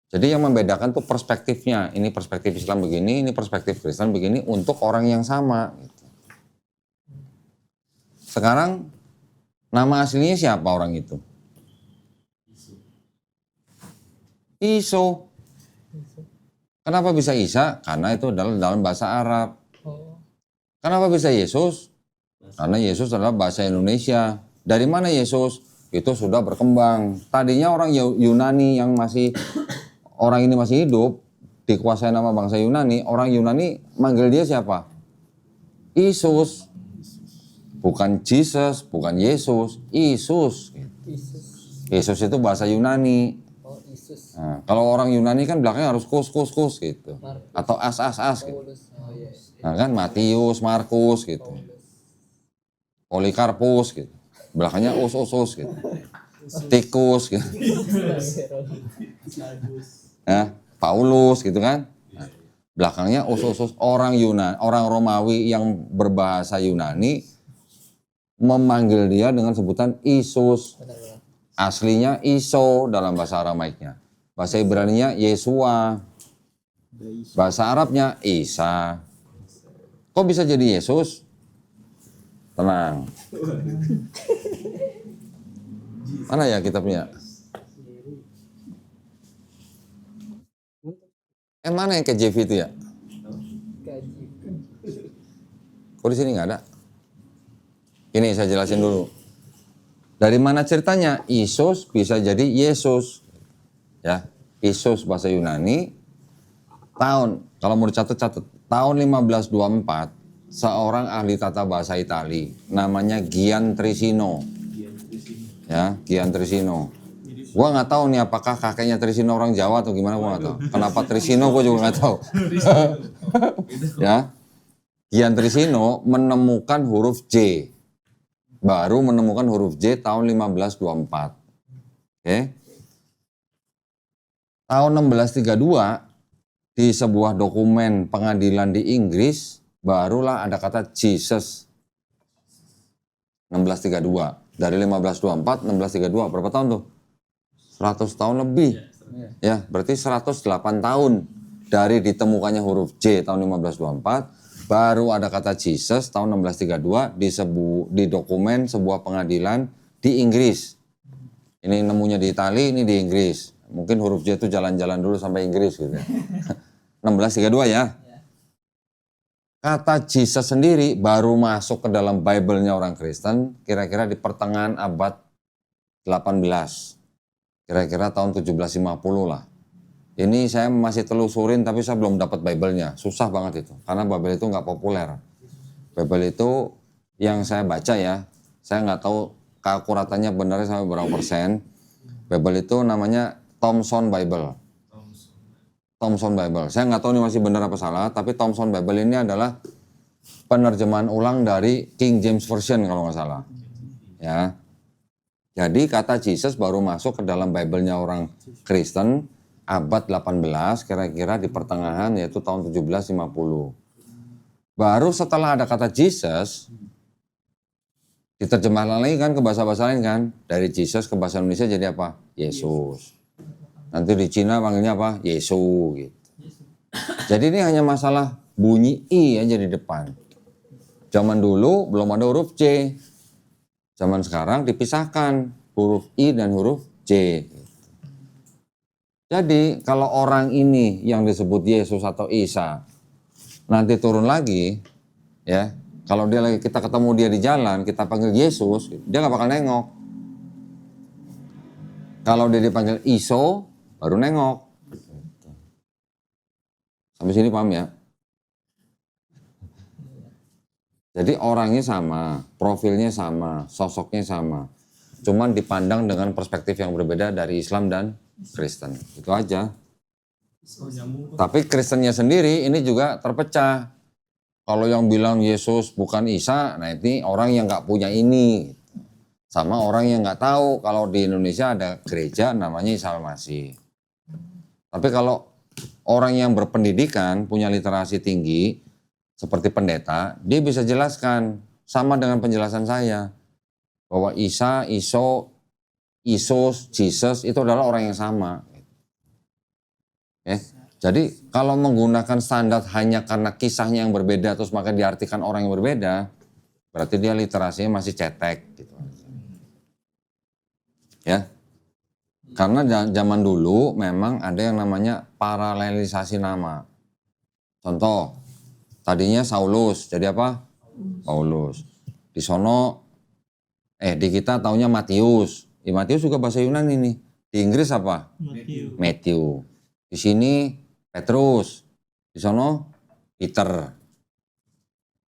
Jadi yang membedakan tuh perspektifnya. Ini perspektif Islam begini, ini perspektif Kristen begini untuk orang yang sama. Gitu. Sekarang nama aslinya siapa orang itu? Iso. Kenapa bisa Isa? Karena itu adalah dalam bahasa Arab. Kenapa bisa Yesus? Karena Yesus adalah bahasa Indonesia. Dari mana Yesus? Itu sudah berkembang. Tadinya orang Yunani yang orang ini masih hidup, dikuasai nama bangsa Yunani, orang Yunani manggil dia siapa? Isus. Bukan Jesus, bukan Yesus, Isus. Yesus itu bahasa Yunani. Nah, kalau orang Yunani kan belakangnya harus kus gitu. Atau as gitu. Nah kan Matius, Markus gitu. Polikarpus gitu. Belakangnya us gitu. Tikus gitu. Nah, Paulus gitu kan. Nah, belakangnya us orang Yunani, orang Romawi yang berbahasa Yunani memanggil dia dengan sebutan Isus. Aslinya Iso dalam bahasa Aramaiknya. Bahasa Ibraninya Yesua. Bahasa Arabnya Isa. Kok bisa jadi Yesus? Tenang. Mana ya kitabnya? Mana yang KJV itu ya? Kok di sini nggak ada? Ini saya jelasin dulu. Dari mana ceritanya? Isus bisa jadi Yesus. Ya, Isus bahasa Yunani. Tahun, kalau mau dicatat, tahun 1524, seorang ahli tata bahasa Itali, namanya Gian Trissino. Ya, Gian Trissino. Gua nggak tahu nih apakah kakeknya Trissino orang Jawa atau gimana, gua nggak tahu. Kenapa Trissino gua juga nggak tahu. Ya, Gian Trissino menemukan huruf J. Baru menemukan huruf J tahun 1524. Oke. Tahun 1632 di sebuah dokumen pengadilan di Inggris barulah ada kata Jesus. 1632. Dari 1524 1632 berapa tahun tuh? 100 tahun lebih. Ya, berarti 108 tahun dari ditemukannya huruf J tahun 1524. Baru ada kata Jesus tahun 1632 di dokumen sebuah pengadilan di Inggris. Ini nemunya di Itali, ini di Inggris. Mungkin huruf J itu jalan-jalan dulu sampai Inggris gitu. 1632 ya. Kata Jesus sendiri baru masuk ke dalam Bible-nya orang Kristen kira-kira di pertengahan abad 18. Kira-kira tahun 1750 lah. Ini saya masih telusurin tapi saya belum dapat Bible-nya. Susah banget itu. Karena Bible itu nggak populer. Bible itu yang saya baca ya. Saya nggak tahu keakuratannya benarnya sampai berapa persen. Bible itu namanya Thomson Bible. Thomson Bible. Saya nggak tahu ini masih benar apa salah. Tapi Thomson Bible ini adalah penerjemahan ulang dari King James Version kalau nggak salah. Ya. Jadi kata Jesus baru masuk ke dalam Bible-nya orang Kristen abad 18 kira-kira di pertengahan yaitu tahun 1750. Baru setelah ada kata Jesus diterjemahkan lagi kan ke bahasa-bahasa lain kan. Dari Jesus ke bahasa Indonesia jadi apa? Yesus. Nanti di Cina panggilnya apa? Yesu gitu. Jadi ini hanya masalah bunyi I aja di depan. Zaman dulu belum ada huruf C. Zaman sekarang dipisahkan huruf I dan huruf J. Jadi kalau orang ini yang disebut Yesus atau Isa nanti turun lagi, ya kalau dia lagi kita ketemu dia di jalan, kita panggil Yesus, dia nggak bakal nengok. Kalau dia dipanggil Iso, baru nengok. Sampai sini paham ya? Jadi orangnya sama, profilnya sama, sosoknya sama. Cuman dipandang dengan perspektif yang berbeda dari Islam dan Kristen. Itu aja. Tapi Kristennya sendiri ini juga terpecah. Kalau yang bilang Yesus bukan Isa, nah ini orang yang nggak punya ini. Sama orang yang nggak tahu kalau di Indonesia ada gereja namanya Isa Al-Masih. Tapi kalau orang yang berpendidikan, punya literasi tinggi, seperti pendeta, dia bisa jelaskan sama dengan penjelasan saya. Bahwa Isa, Iso, Isus, Jesus itu adalah orang yang sama. Jadi kalau menggunakan standar hanya karena kisahnya yang berbeda terus maka diartikan orang yang berbeda, berarti dia literasinya masih cetek. Gitu. Ya, karena zaman dulu memang ada yang namanya paralelisasi nama. Contoh, tadinya Saulus, jadi apa? Paulus. Di sono, di kita taunya Matius. Matius juga bahasa Yunani nih. Di Inggris apa? Matthew. Di sini Petrus. Di sono Peter.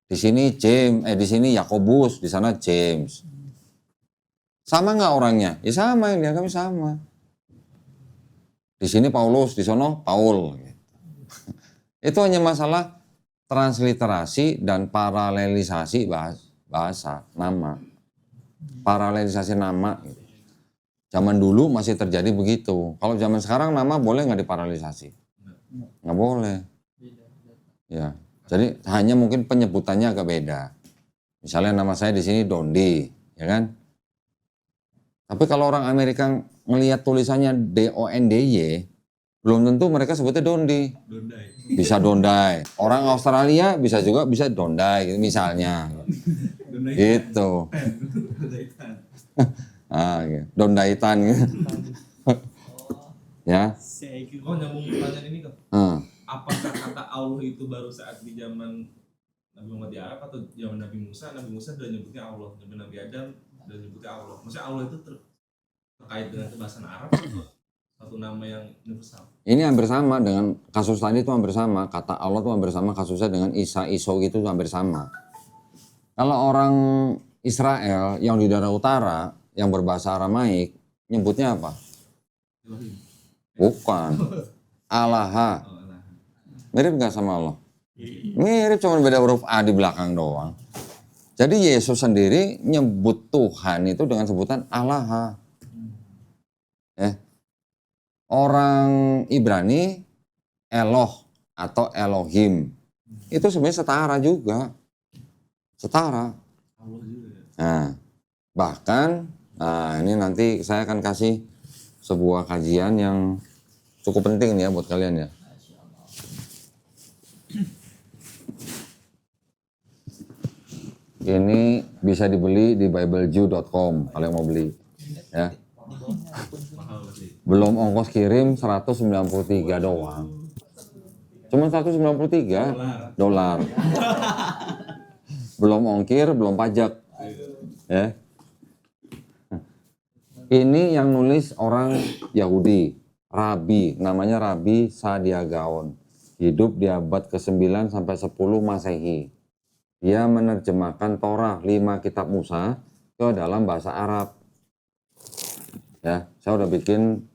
Di sini James, di sini Yakobus, di sana James. Sama nggak orangnya? Ya sama, yang dianggap sama. Di sini Paulus, di sono Paul. Itu hanya masalah transliterasi dan paralelisasi bahasa nama. Paralelisasi nama. Zaman dulu masih terjadi begitu. Kalau zaman sekarang nama boleh nggak diparalelisasi? Nggak boleh. Ya, jadi hanya mungkin penyebutannya agak beda. Misalnya nama saya di sini Dondi, ya kan? Tapi kalau orang Amerika ngelihat tulisannya DONDY, belum tentu mereka sebutnya Dondi. Bisa Dondai. Orang Australia bisa juga bisa Dondai gitu, misalnya. Gitu. Gitu. Dondaitan gitu. Ya. Oh, nyambung pertanyaan ini kok. Apakah kata Allah itu baru saat di zaman Nabi Muhammad di Arab atau zaman Nabi Musa? Nabi Musa udah nyebutnya Allah, Nabi Adam udah nyebutnya Allah. Maksudnya Allah itu terkait dengan kebahasan Arab atau satu nama yang universal? Ini hampir sama dengan kasus tadi itu hampir sama. Kata Allah itu hampir sama kasusnya dengan Isa, Iso gitu hampir sama. Kalau orang Israel yang di daerah utara yang berbahasa Aramaik nyebutnya apa? Bukan. Allah. Mirip nggak sama Allah? Mirip, cuma beda huruf A di belakang doang. Jadi Yesus sendiri nyebut Tuhan itu dengan sebutan Allah. Orang Ibrani Eloh atau Elohim itu sebenarnya setara juga. Setara. Nah, bahkan ini nanti saya akan kasih sebuah kajian yang cukup penting nih ya buat kalian ya. Ini bisa dibeli di bibleju.com kalau yang mau beli. Ya. Belum ongkos kirim 193 doang. Cuma 193 dolar. Belum ongkir, belum pajak. Ya. Ini yang nulis orang Yahudi, Rabi, namanya Rabi Saadia Gaon. Hidup di abad ke-9 sampai 10 Masehi. Dia menerjemahkan Torah 5 kitab Musa itu dalam bahasa Arab. Ya, saya udah bikin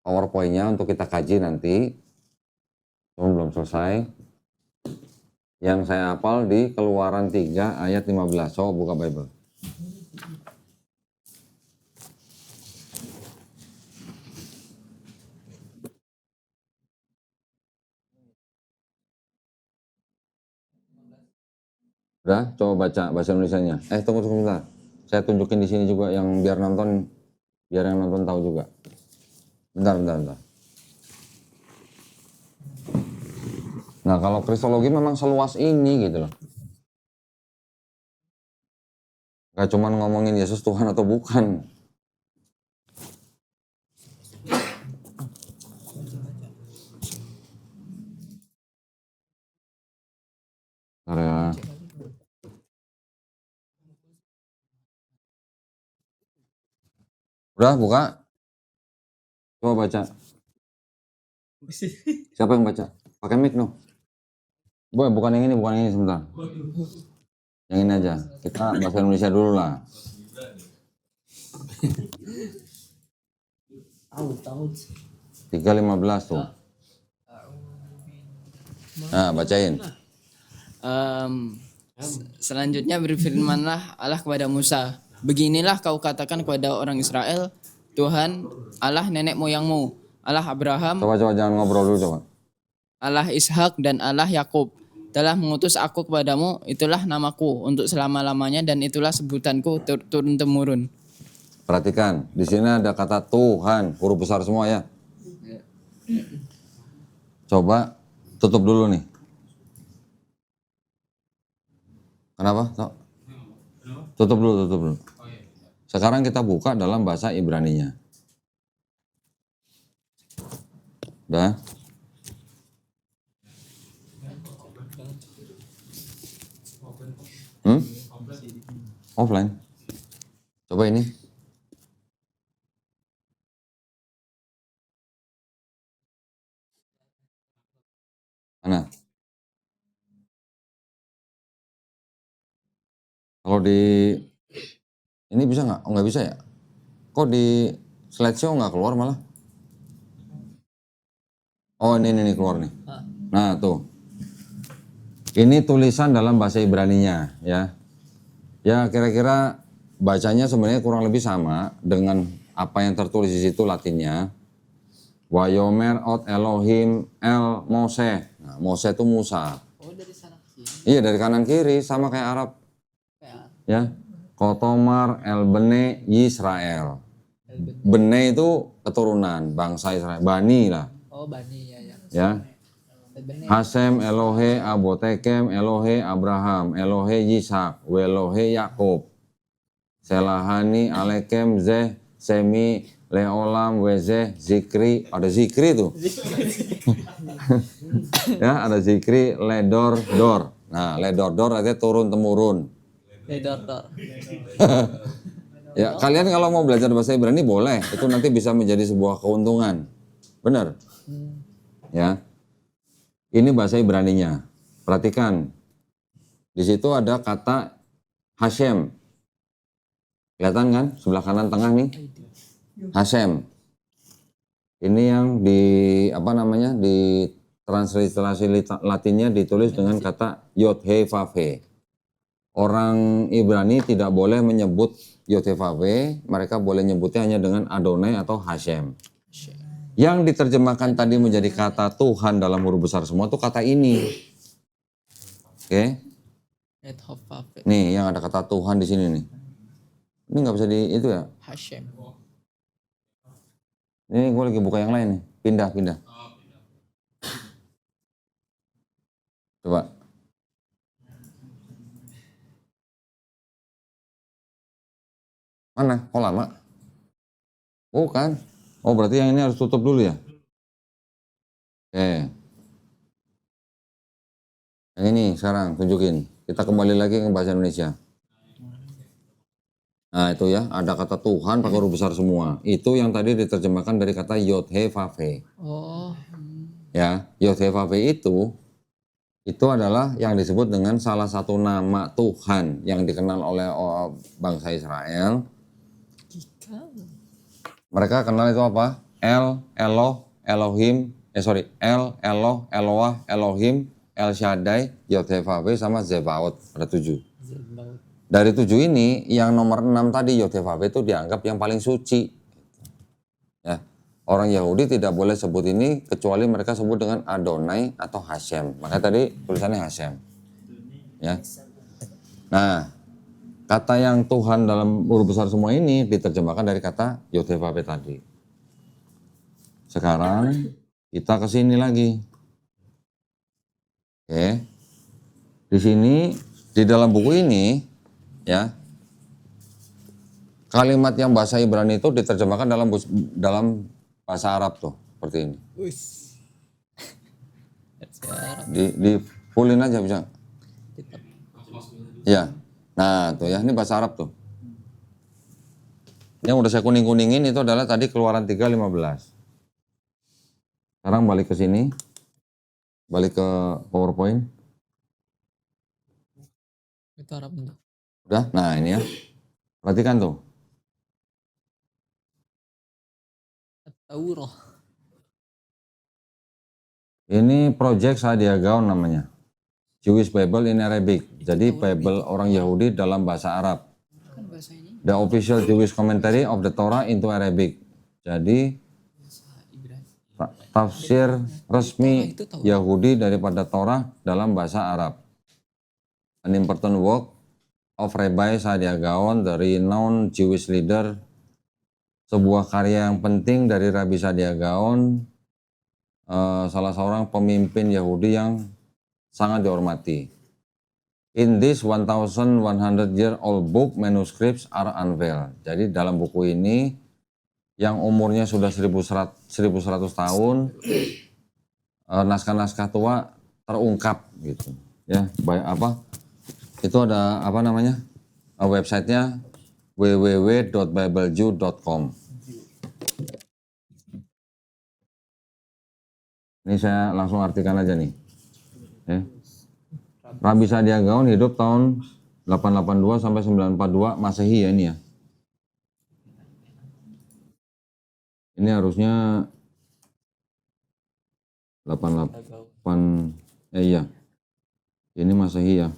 PowerPoint-nya untuk kita kaji nanti. Belum selesai. Yang saya hafal di Keluaran 3 ayat 15. Coba buka Bible. Udah, coba baca bahasa Indonesianya. Tunggu sebentar. Saya tunjukin di sini juga yang biar yang nonton tahu juga. Bentar. Nah, kalau kristologi memang seluas ini gitu loh. Gak cuma ngomongin Yesus Tuhan atau bukan. Bentar ya. Udah buka? Coba baca. Siapa yang baca? Pakai mic no. Bukan yang ini sebentar. Yang ini aja. Kita bahasa Indonesia dulu lah. Tahu. 3:15 tuh. Nah, bacain. Selanjutnya berfirmanlah Allah kepada Musa, beginilah kau katakan kepada orang Israel, Tuhan Allah nenek moyangmu, Allah Abraham, Coba jangan ngobrol dulu coba. Allah Ishak dan Allah Yakub telah mengutus aku kepadamu, itulah namaku untuk selama-lamanya dan itulah sebutanku turun-temurun. Perhatikan, di sini ada kata Tuhan, huruf besar semua ya. Coba tutup dulu nih. Kenapa? Tutup dulu. Sekarang kita buka dalam bahasa Ibraninya. Udah? Offline. Coba ini. Mana? Kalau di ini bisa nggak? Oh nggak bisa ya? Kok di slideshow nggak keluar malah? Oh ini keluar nih. Nah tuh. Ini tulisan dalam bahasa Ibraninya ya. Ya kira-kira bacanya sebenarnya kurang lebih sama dengan apa yang tertulis di situ Latinnya. Wayomer ot Elohim el Mose. Nah, Mose itu Musa. Oh dari sana ke sini. Iya dari kanan kiri sama kayak Arab. Ya. Kotomar el Bene Yisrael. Bene itu keturunan bangsa Israel. Bani lah. Oh Bani ya. Ya. Hasem Elohe Abotekem Elohe Abraham Elohe Yisak Welohe Yakub Selahani Alekem Zeh Semi Leolam Wezeh Zikri, ada Zikri tuh. Ya ada Zikri Ledor Dor. Nah Ledor Dor artinya turun temurun. Ledor. Ya kalian kalau mau belajar bahasa Ibrani boleh, itu nanti bisa menjadi sebuah keuntungan. Benar? Ya. Ini bahasa Ibraninya. Perhatikan. Di situ ada kata Hashem. Kelihatan kan? Sebelah kanan tengah nih. Hashem. Ini yang di transliterasi Latinnya ditulis dengan kata Yod He Vav He. Orang Ibrani tidak boleh menyebut Yod He Vav He, mereka boleh nyebutnya hanya dengan Adonai atau Hashem. Yang diterjemahkan tadi menjadi kata Tuhan dalam huruf besar semua itu kata ini. Oke. Nih yang ada kata Tuhan di sini nih. Ini nggak bisa di itu ya. Hashem. Ini gue lagi buka yang lain nih. Pindah. Coba. Mana? Kok lama? Bukan. Oh berarti yang ini harus tutup dulu ya? Oke. Yang ini sekarang tunjukin. Kita kembali lagi ke bahasa Indonesia. Nah itu ya, ada kata Tuhan pakai huruf besar semua. Itu yang tadi diterjemahkan dari kata Yod He Vav He. Oh. Ya, Yod He Vav He itu adalah yang disebut dengan salah satu nama Tuhan yang dikenal oleh bangsa Israel. Mereka kenal itu apa? El, Eloh, Elohim, El, Eloh, Eloah, Elohim, El Shaddai, Yod-Heh-Vav-He, sama Zebaot. Ada 7. Dari 7 ini, yang nomor 6 tadi Yod-Heh-Vav-He itu dianggap yang paling suci. Ya. Orang Yahudi tidak boleh sebut ini kecuali mereka sebut dengan Adonai atau Hashem. Makanya tadi tulisannya Hashem. Ya. Nah, kata yang Tuhan dalam huruf besar semua ini diterjemahkan dari kata Yod-Heh-Vav-He tadi. Sekarang kita ke sini lagi. Oke. Di sini di dalam buku ini ya, kalimat yang bahasa Ibrani itu diterjemahkan dalam bahasa Arab tuh, seperti ini. Di fullin aja bisa. Ya. Nah, tuh ya, ini bahasa Arab tuh. Yang udah saya kuning-kuningin itu adalah tadi Keluaran 3:15. Sekarang balik ke sini. Balik ke PowerPoint. Itu Arab itu. Udah? Nah, ini ya. Perhatikan tuh. Taurat. Ini Project Sadia Gaon namanya. Jewish Bible in Arabic. Jadi Bible orang Yahudi dalam bahasa Arab. Kan bahasa ini The official Jewish commentary of the Torah into Arabic. Jadi tafsir resmi Yahudi daripada Torah dalam bahasa Arab. An important work of Rabbi Sadia Gaon, the renowned Jewish leader. Sebuah karya yang penting dari Rabbi Sadia Gaon, salah seorang pemimpin Yahudi yang sangat dihormati. In this 1100-year-old book, manuscripts are unveiled. Jadi dalam buku ini yang umurnya sudah 1100 tahun, naskah-naskah tua terungkap gitu. Ya, itu ada apa namanya? Websitenya www.biblejew.com. Ini saya langsung artikan aja nih. Ya. Rabbi Sadia Gaon hidup tahun 882 sampai 942 Masehi ya ini ya. Ini harusnya 88 iya. Ini Masehi ya.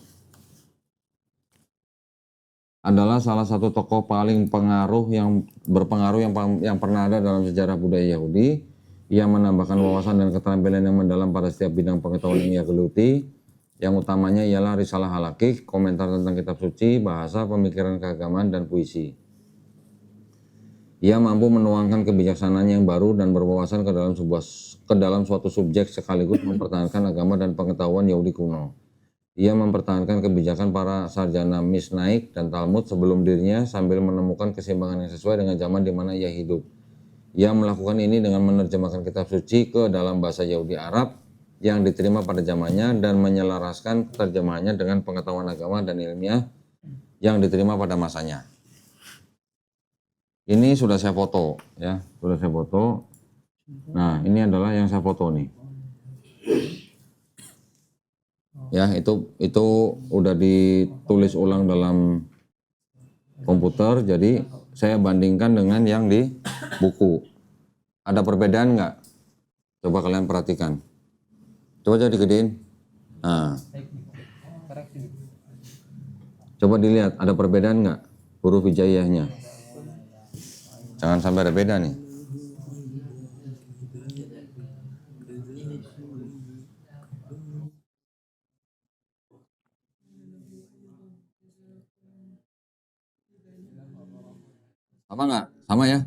Adalah salah satu tokoh paling berpengaruh yang pernah ada dalam sejarah budaya Yahudi. Ia menambahkan wawasan dan keterampilan yang mendalam pada setiap bidang pengetahuan yang ia geluti. Yang utamanya ialah risalah halakik, komentar tentang kitab suci, bahasa, pemikiran keagamaan, dan puisi. Ia mampu menuangkan kebijaksanaannya yang baru dan berwawasan ke dalam suatu subjek sekaligus mempertahankan agama dan pengetahuan Yahudi kuno. Ia mempertahankan kebijakan para sarjana Misnaik dan Talmud sebelum dirinya sambil menemukan keseimbangan yang sesuai dengan zaman di mana ia hidup. Ia melakukan ini dengan menerjemahkan kitab suci ke dalam bahasa Yahudi Arab yang diterima pada zamannya dan menyelaraskan terjemahannya dengan pengetahuan agama dan ilmiah yang diterima pada masanya. Ini sudah saya foto ya, sudah saya foto. Nah, ini adalah yang saya foto nih. Ya, itu udah ditulis ulang dalam komputer, jadi saya bandingkan dengan yang di buku. Ada perbedaan nggak? Coba kalian perhatikan. Coba jadi gedein. Nah. Coba dilihat, ada perbedaan nggak huruf hijaiyahnya? Jangan sampai ada beda nih. Apa nggak? Sama ya?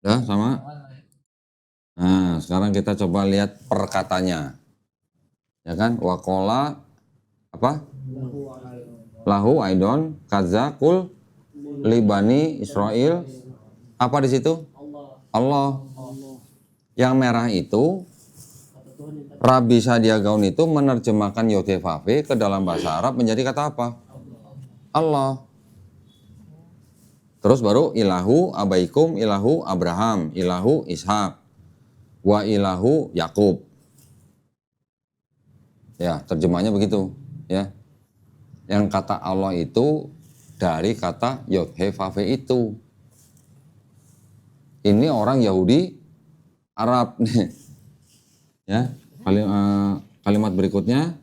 Udah sama? Nah, sekarang kita coba lihat perkatanya. Ya kan? Wakola apa? Lahu Aidon kaza kul libani Israel. Apa di situ? Allah. Yang merah itu Rabbi Sadia Gaon itu menerjemahkan Yod-Heh-Vav-He ke dalam bahasa Arab menjadi kata apa? Allah. Terus baru ilahu abaikum, ilahu Abraham, ilahu Ishak, wa ilahu Yakub. Ya, terjemahnya begitu. Ya, yang kata Allah itu dari kata Yod-Heh-Vav-He itu. Ini orang Yahudi Arab nih. Ya, kalimat berikutnya.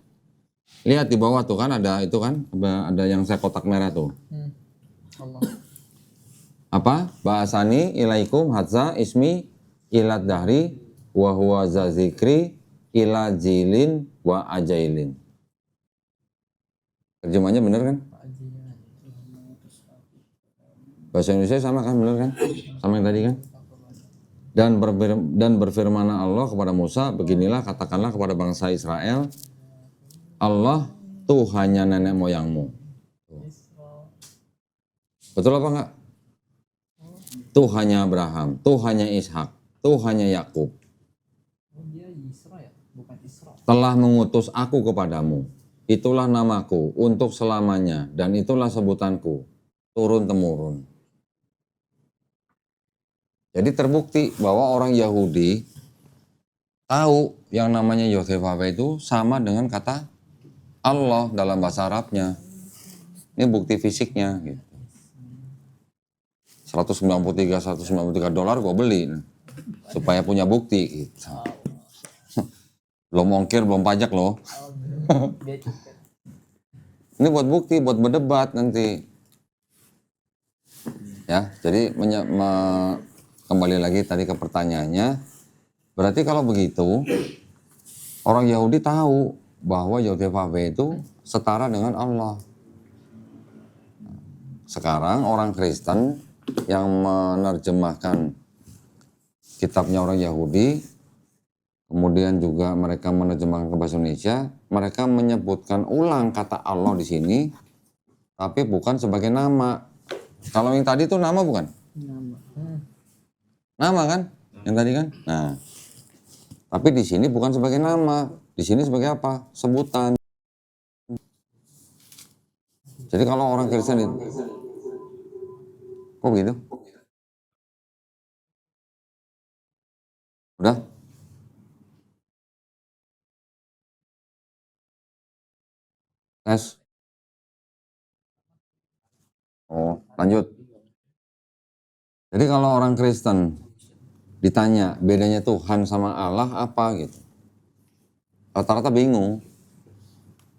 Lihat di bawah tuh kan ada itu kan, ada yang saya kotak merah tuh. Apa? Ba'asani ilaikum hadza ismi ilad dahri wa huwa zazikri ila jilin wa ajailin. Terjemahnya bener kan? Bahasa Indonesia sama kan, bener kan? Sama yang tadi kan? Dan berfirman Allah kepada Musa, beginilah katakanlah kepada bangsa Israel, Allah Tuhannya nenek moyangmu. Betul apa enggak? Tuhannya Abraham, Tuhannya Ishak, Tuhannya Yakub. Telah mengutus aku kepadamu. Itulah namaku untuk selamanya dan itulah sebutanku turun temurun. Jadi terbukti bahwa orang Yahudi tahu yang namanya Yod-Heh-Vav-Heh itu sama dengan kata Allah dalam bahasa Arabnya. Ini bukti fisiknya gitu. 193 dolar gue beli supaya punya bukti gitu. Belum ongkir, belum pajak loh. Ini buat bukti, buat berdebat nanti. Ya, jadi kembali lagi tadi ke pertanyaannya. Berarti kalau begitu, orang Yahudi tahu bahwa Yod-Heh-Vav-Heh itu setara dengan Allah. Sekarang orang Kristen yang menerjemahkan kitabnya orang Yahudi, kemudian juga mereka menerjemahkan ke bahasa Indonesia, mereka menyebutkan ulang kata Allah di sini, tapi bukan sebagai nama. Kalau yang tadi itu nama bukan? Nama kan? Yang tadi kan? Nah, tapi di sini bukan sebagai nama. Di sini sebagai apa? Sebutan. Jadi kalau orang Kristen itu, kok gitu? Udah? Tes? Oh, lanjut. Jadi kalau orang Kristen ditanya bedanya Tuhan sama Allah apa gitu, rata-rata bingung.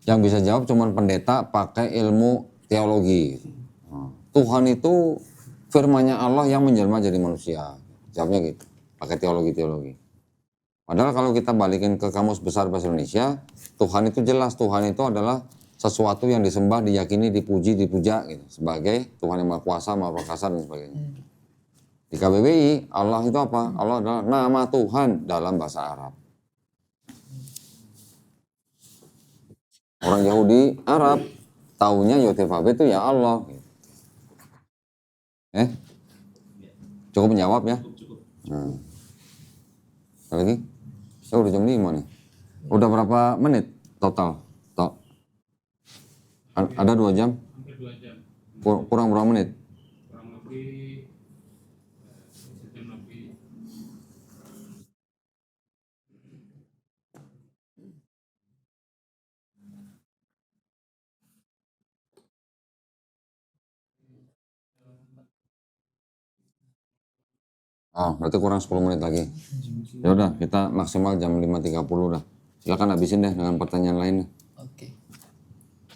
Yang bisa jawab cuma pendeta pakai ilmu teologi. Tuhan itu firman-Nya Allah yang menjelma jadi manusia. Jawabnya gitu, pakai teologi. Padahal kalau kita balikin ke Kamus Besar Bahasa Indonesia, Tuhan itu jelas, Tuhan itu adalah sesuatu yang disembah, diyakini, dipuji, dipuja gitu, sebagai Tuhan yang Maha Kuasa, Maha Perkasa dan sebagainya. Di KBBI, Allah itu apa? Allah adalah nama Tuhan dalam bahasa Arab. Orang Yahudi Arab taunya Yod-Heh-Vav-Heh itu ya Allah. Cukup menjawab ya? Nah. Lagi? Saya udah jam 5 nih. Udah berapa menit total? Ada 2 jam? Hampir 2 jam. Kurang berapa menit? Kurang lebih sejam lebih. Oh, berarti kurang 10 menit lagi. Ya udah, kita maksimal jam 5.30 dah. Silakan habisin deh dengan pertanyaan lainnya. Oke.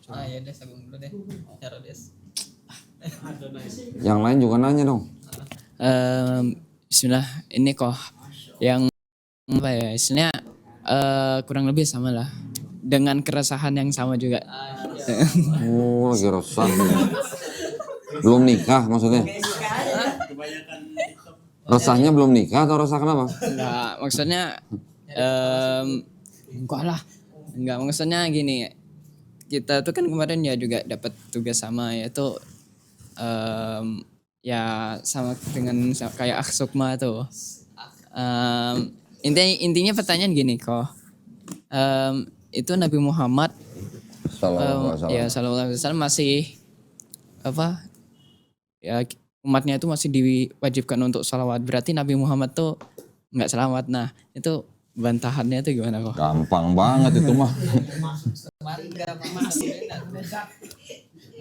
Ya deh, sagung dulu deh. Cara des. Yang lain juga nanya dong. Bismillah, ini kok yang apa ya, istilahnya kurang lebih sama lah dengan keresahan yang sama juga. Oh, lagi resah nih. Belum nikah maksudnya? Resahnya belum nikah atau resah kenapa? Enggak, maksudnya enggak lah. Enggak, maksudnya gini. Kita tuh kan kemarin ya juga dapat tugas sama, yaitu ya sama dengan kayak Aksukma tuh. Intinya pertanyaan gini kok. Itu Nabi Muhammad ya sallallahu alaihi wasallam masih apa? Ya umatnya itu masih diwajibkan untuk salawat. Berarti Nabi Muhammad tuh nggak salawat. Nah, itu bantahannya tuh gimana kok? Gampang banget itu mah.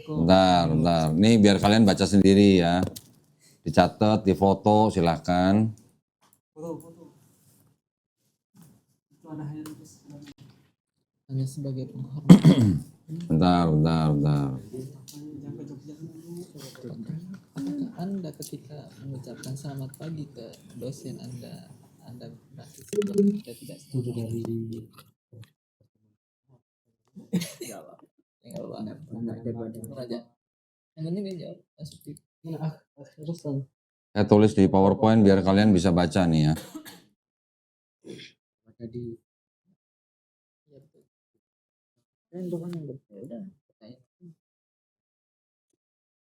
Bentar. Nih biar kalian baca sendiri ya. Dicatat, difoto, silakan. Hanya sebagai penghormatan. Bentar. Apakah Anda ketika mengucapkan selamat pagi ke dosen Anda berarti Anda tidak setuju dari yang penting dia jawab positif. Saya tulis di PowerPoint biar kalian bisa baca nih ya.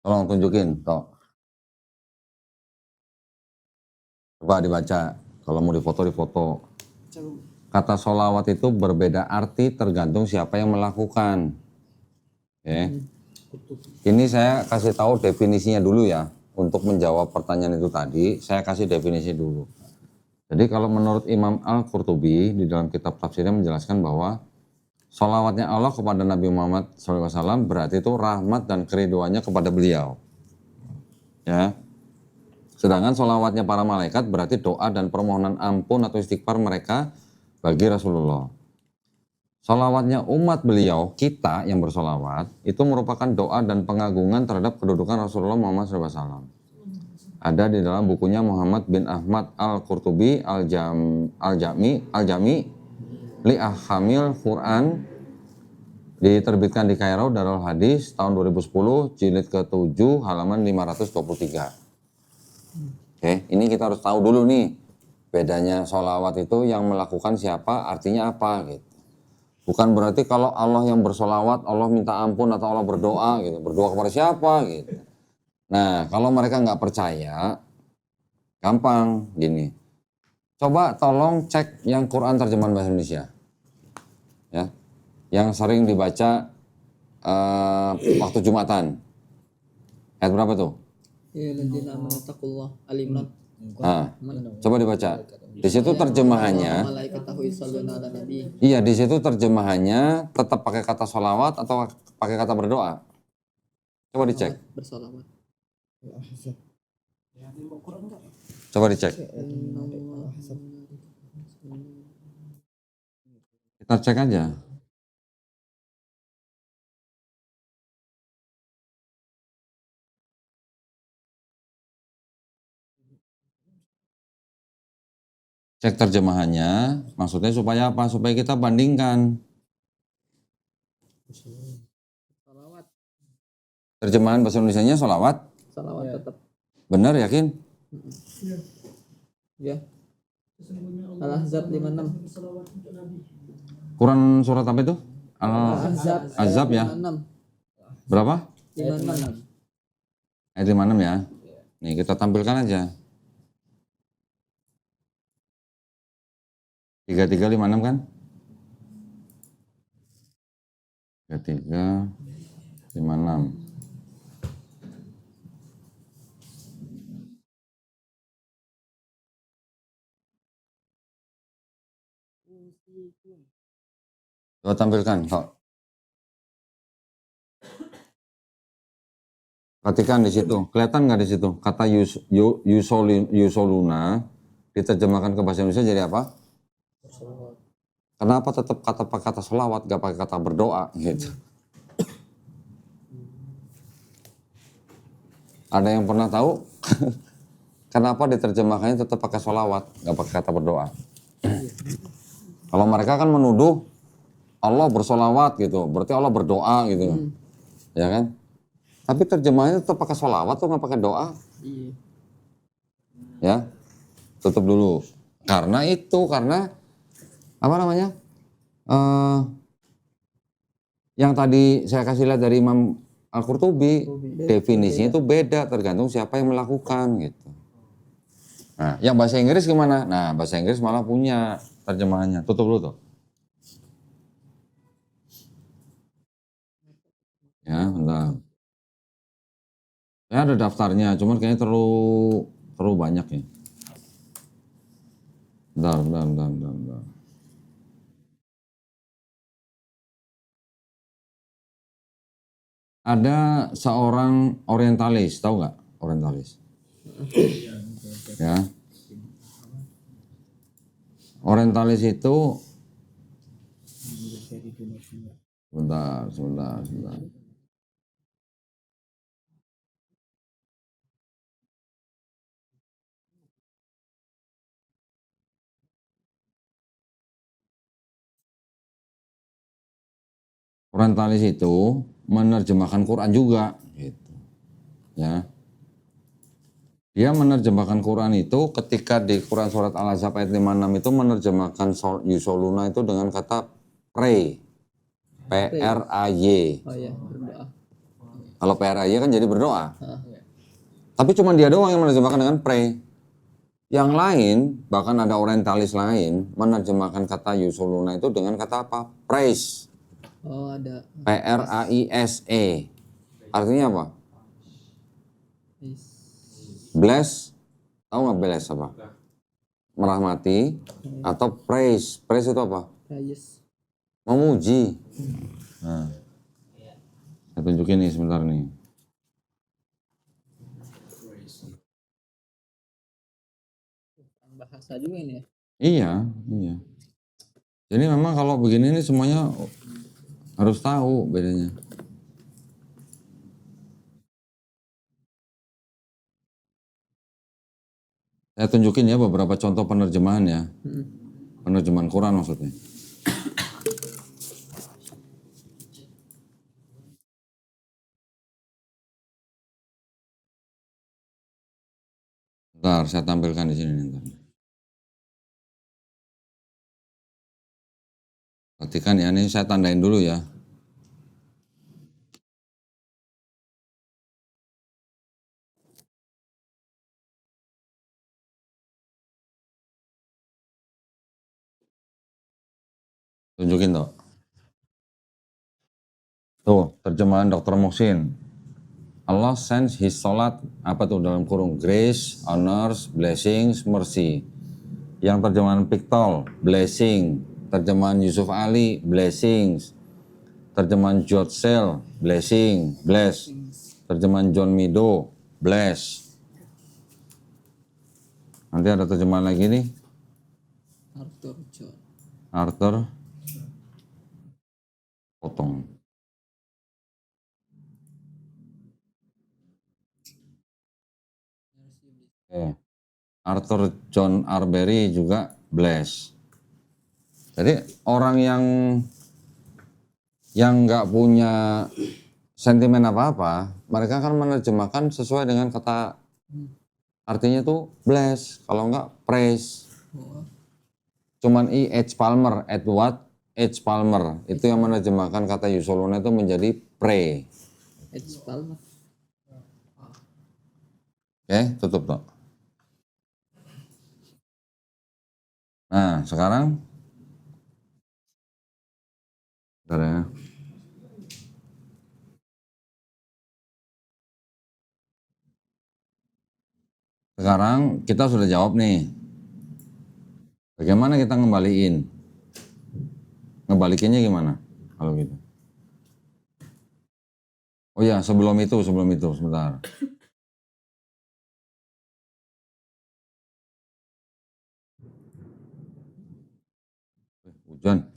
Tolong tunjukin, toh. Coba dibaca. Kalau mau difoto. Kata sholawat itu berbeda arti tergantung siapa yang melakukan. Oke. Ini saya kasih tahu definisinya dulu ya. Untuk menjawab pertanyaan itu tadi, saya kasih definisi dulu. Jadi kalau menurut Imam Al-Qurtubi di dalam kitab tafsirnya menjelaskan bahwa sholawatnya Allah kepada Nabi Muhammad SAW berarti itu rahmat dan keriduannya kepada beliau. Ya. Sedangkan sholawatnya para malaikat berarti doa dan permohonan ampun atau istighfar mereka bagi Rasulullah. Sholawatnya umat beliau, kita yang bersolawat, itu merupakan doa dan pengagungan terhadap kedudukan Rasulullah Muhammad SAW. Ada di dalam bukunya Muhammad bin Ahmad Al-Qurtubi Al-Jami li Ahkamil Quran, diterbitkan di Kairo Darul Hadis tahun 2010, jilid ke-7 halaman 523. Oke, ini kita harus tahu dulu nih bedanya sholawat itu yang melakukan siapa, artinya apa gitu. Bukan berarti kalau Allah yang bersolawat, Allah minta ampun atau Allah berdoa gitu. Berdoa kepada siapa gitu. Nah, kalau mereka nggak percaya, gampang gini. Coba tolong cek yang Quran terjemahan bahasa Indonesia. Ya, yang sering dibaca waktu Jumatan. Ayat berapa tuh? Ya ladzina amanu taqullah Al-Imran. Nah, coba dibaca. Di situ terjemahannya, Malaikatahu yusholluna ala nabi. iya di situ terjemahannya tetap pakai kata sholawat atau pakai kata berdoa. Coba dicek. Bersolawat. Coba dicek. Kita cek aja. Cek terjemahannya, maksudnya supaya apa? Supaya kita bandingkan. Terjemahan bahasa Indonesianya sholawat? Salawat tetap. Benar yakin? Ya. Al-Ahzab 56. Quran surat apa itu? Al-Ahzab ya? 56. Berapa? 56. Ayat 56 ya. Nih kita tampilkan aja. 3356 kan? 3356. Coba tampilkan kok. Perhatikan di situ, kelihatan nggak di situ? Kata yusoluna diterjemahkan ke bahasa Indonesia jadi apa? Kenapa tetap pakai kata sholawat, gak pakai kata berdoa gitu? Ada yang pernah tahu? Kenapa diterjemahkannya tetap pakai sholawat, gak pakai kata berdoa? Kalau mereka kan menuduh Allah bersolawat gitu, berarti Allah berdoa gitu, ya kan? Tapi terjemahannya tetap pakai sholawat tuh nggak pakai doa. Iya. Ya, tutup dulu. Karena apa namanya? Yang tadi saya kasih lihat dari Imam Al-Qurtubi, definisinya itu beda tergantung siapa yang melakukan gitu. Nah, yang bahasa Inggris gimana? Nah, bahasa Inggris malah punya terjemahannya. Tutup dulu tuh. Ya, bentar. Ya ada daftarnya, cuman kayaknya terlalu banyak ya. Bentar. Ada seorang orientalis, tahu nggak orientalis? Ya. Orientalis itu sebentar. Orientalis itu menerjemahkan Quran juga, gitu. Ya. Dia menerjemahkan Quran itu ketika di Quran surat Al-Ahzab ayat 56 itu menerjemahkan yusoluna itu dengan kata pray. P-R-A-Y. Oh iya, berdoa. Kalau P-R-A-Y kan jadi berdoa. Tapi cuma dia doang yang menerjemahkan dengan pray. Yang lain, bahkan ada orientalis lain, menerjemahkan kata yusoluna itu dengan kata apa? Praise. Oh ada. P-R-A-I-S-E. Artinya apa? Bless. Tahu nggak bless apa? Merahmati. Atau praise. Praise itu apa? Praise. Memuji. Nah, saya tunjukin nih sebentar nih. Bahasa juga ini ya. Iya. Jadi memang kalau begini nih semuanya harus tahu bedanya. Saya tunjukin ya beberapa contoh penerjemahan ya. Penerjemahan Quran maksudnya. Bentar, saya tampilkan di sini nih. Perhatikan ya, ini saya tandain dulu ya. Tunjukin toh. Tuh, terjemahan Dr. Muhsin. Allah sends his salat, apa tuh dalam kurung? Grace, honors, blessings, mercy. Yang terjemahan Piktol, blessing. Terjemahan Yusuf Ali, blessings. Terjemahan George Sale, blessing, bless. Terjemahan John Mido, bless. Nanti ada terjemahan lagi nih. Arthur potong. Arthur John Arbery juga bless. Jadi orang yang nggak punya sentimen apa-apa, mereka akan menerjemahkan sesuai dengan kata artinya tuh bless, kalau nggak praise. Cuman H. Palmer, Edward H. Palmer itu yang menerjemahkan kata yusoluna itu menjadi pray. H. Palmer. Oke, tutup toh. Nah, sekarang bentar ya. Sekarang kita sudah jawab nih. Bagaimana kita ngembaliin? Ngebalikinnya gimana kalau gitu? Oh ya, sebelum itu sebentar. Hujan.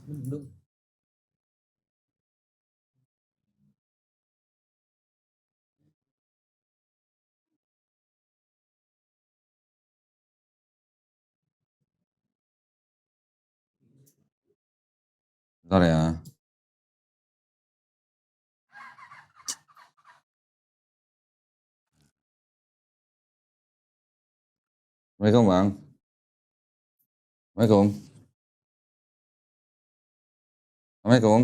Bentar ya. Assalamualaikum Bang. Assalamualaikum. Assalamualaikum.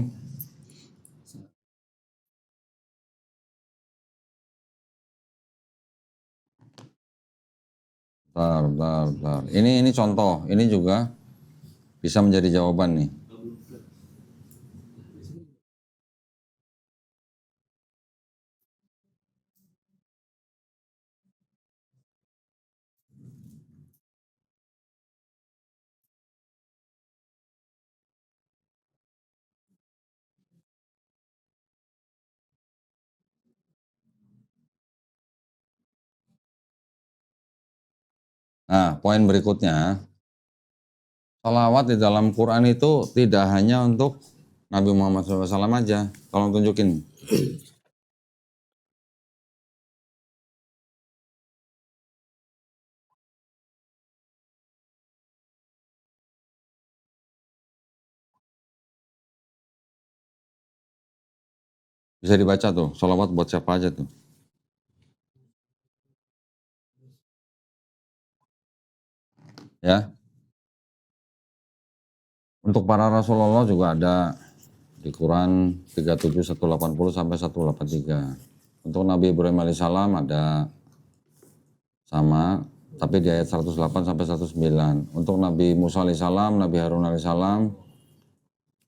Bentar. Ini contoh, ini juga bisa menjadi jawaban nih. Nah, poin berikutnya, sholawat di dalam Quran itu tidak hanya untuk Nabi Muhammad SAW aja. Tolong tunjukin. Bisa dibaca tuh, sholawat buat siapa aja tuh. Ya. Untuk para Rasulullah juga ada di Quran 37, 180 sampai 183. Untuk Nabi Ibrahim alaihissalam ada sama, tapi di ayat 108 sampai 109. Untuk Nabi Musa alaihissalam, Nabi Harun alaihissalam,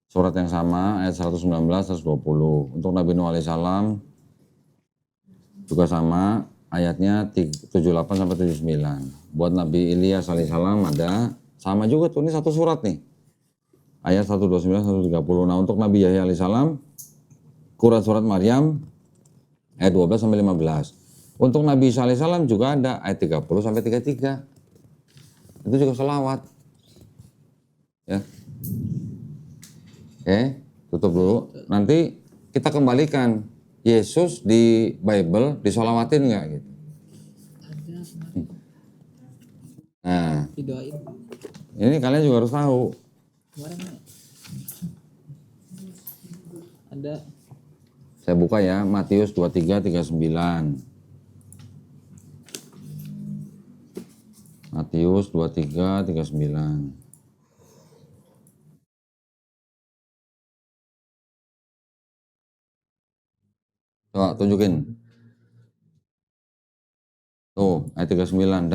surat yang sama, ayat 119, 120. Untuk Nabi Nuh alaihissalam juga sama, ayatnya 78 sampai 79. Buat Nabi Ilyas alaihissalam ada sama juga tuh, ini satu surat nih. Ayat 129 130. Nah, untuk Nabi Yahya alaihissalam Quran surat Maryam ayat 12 sampai 15. Untuk Nabi Isa alaihissalam juga ada ayat 30 sampai 33. Itu juga sholawat. Ya. Oke, tutup dulu. Nanti kita kembalikan Yesus di Bible disolawatin nggak gitu. Nah, Didoain. ini kalian juga harus tahu. Ada. Saya buka ya, Matius 23, 39. Matius 23, 39. Coba tunjukin. Tuh, ayat 39.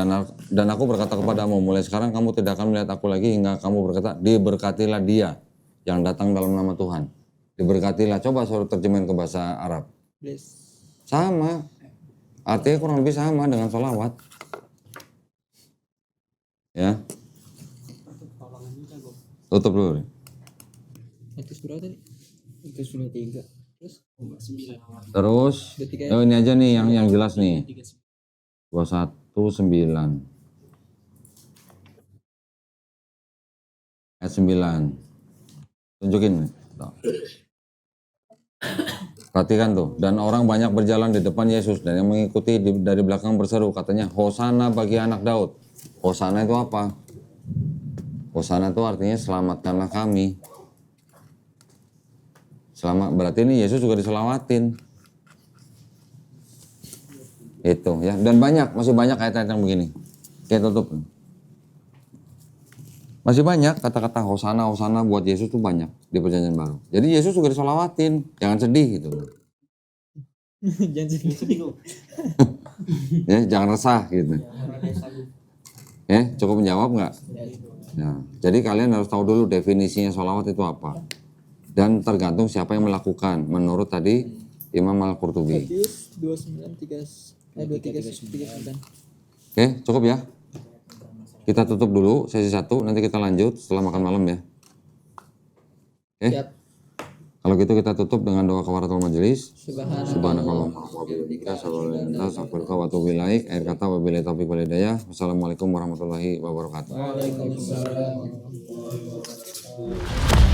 Dan aku berkata kepadamu, mulai sekarang kamu tidak akan melihat aku lagi hingga kamu berkata, diberkatilah dia yang datang dalam nama Tuhan. Diberkatilah. Coba suruh terjemahin ke bahasa Arab. Sama. Artinya kurang lebih sama dengan sholawat. Ya. Tutup dulu. Itu berapa tadi? Itu 93. Terus, oh ini aja nih yang jelas nih. 219 ayat 9. Tunjukin. Perhatikan tuh. Dan orang banyak berjalan di depan Yesus dan yang mengikuti dari belakang berseru, katanya, Hosana bagi anak Daud. Hosana itu apa? Hosana itu artinya selamatkanlah kami. Selamat, berarti ini Yesus juga diselawatin. Itu ya, dan masih banyak ayat-ayat yang begini. Oke, tutup. Masih banyak kata-kata Hosana buat Yesus tuh banyak di Perjanjian Baru. Jadi Yesus juga diselawatin, jangan sedih gitu. Jangan sedih. Ya, jangan resah gitu. Ya, cukup menjawab nggak? Ya, jadi kalian harus tahu dulu definisinya sholawat itu apa. Dan tergantung siapa yang melakukan. Menurut tadi Imam Al-Qurtubi. Matius 23:39. Oke, cukup ya. Kita tutup dulu sesi 1, nanti kita lanjut setelah makan malam ya. Oke. Kalau gitu kita tutup dengan doa kafaratul majelis. Subhanallah wa bihamdika asyhadu an la ilaha illa anta astaghfiruka wa atubu ilaik. Akhir kata wabillahi taufiq wal hidayah. Wassalamualaikum warahmatullahi wabarakatuh. Waalaikumsalam.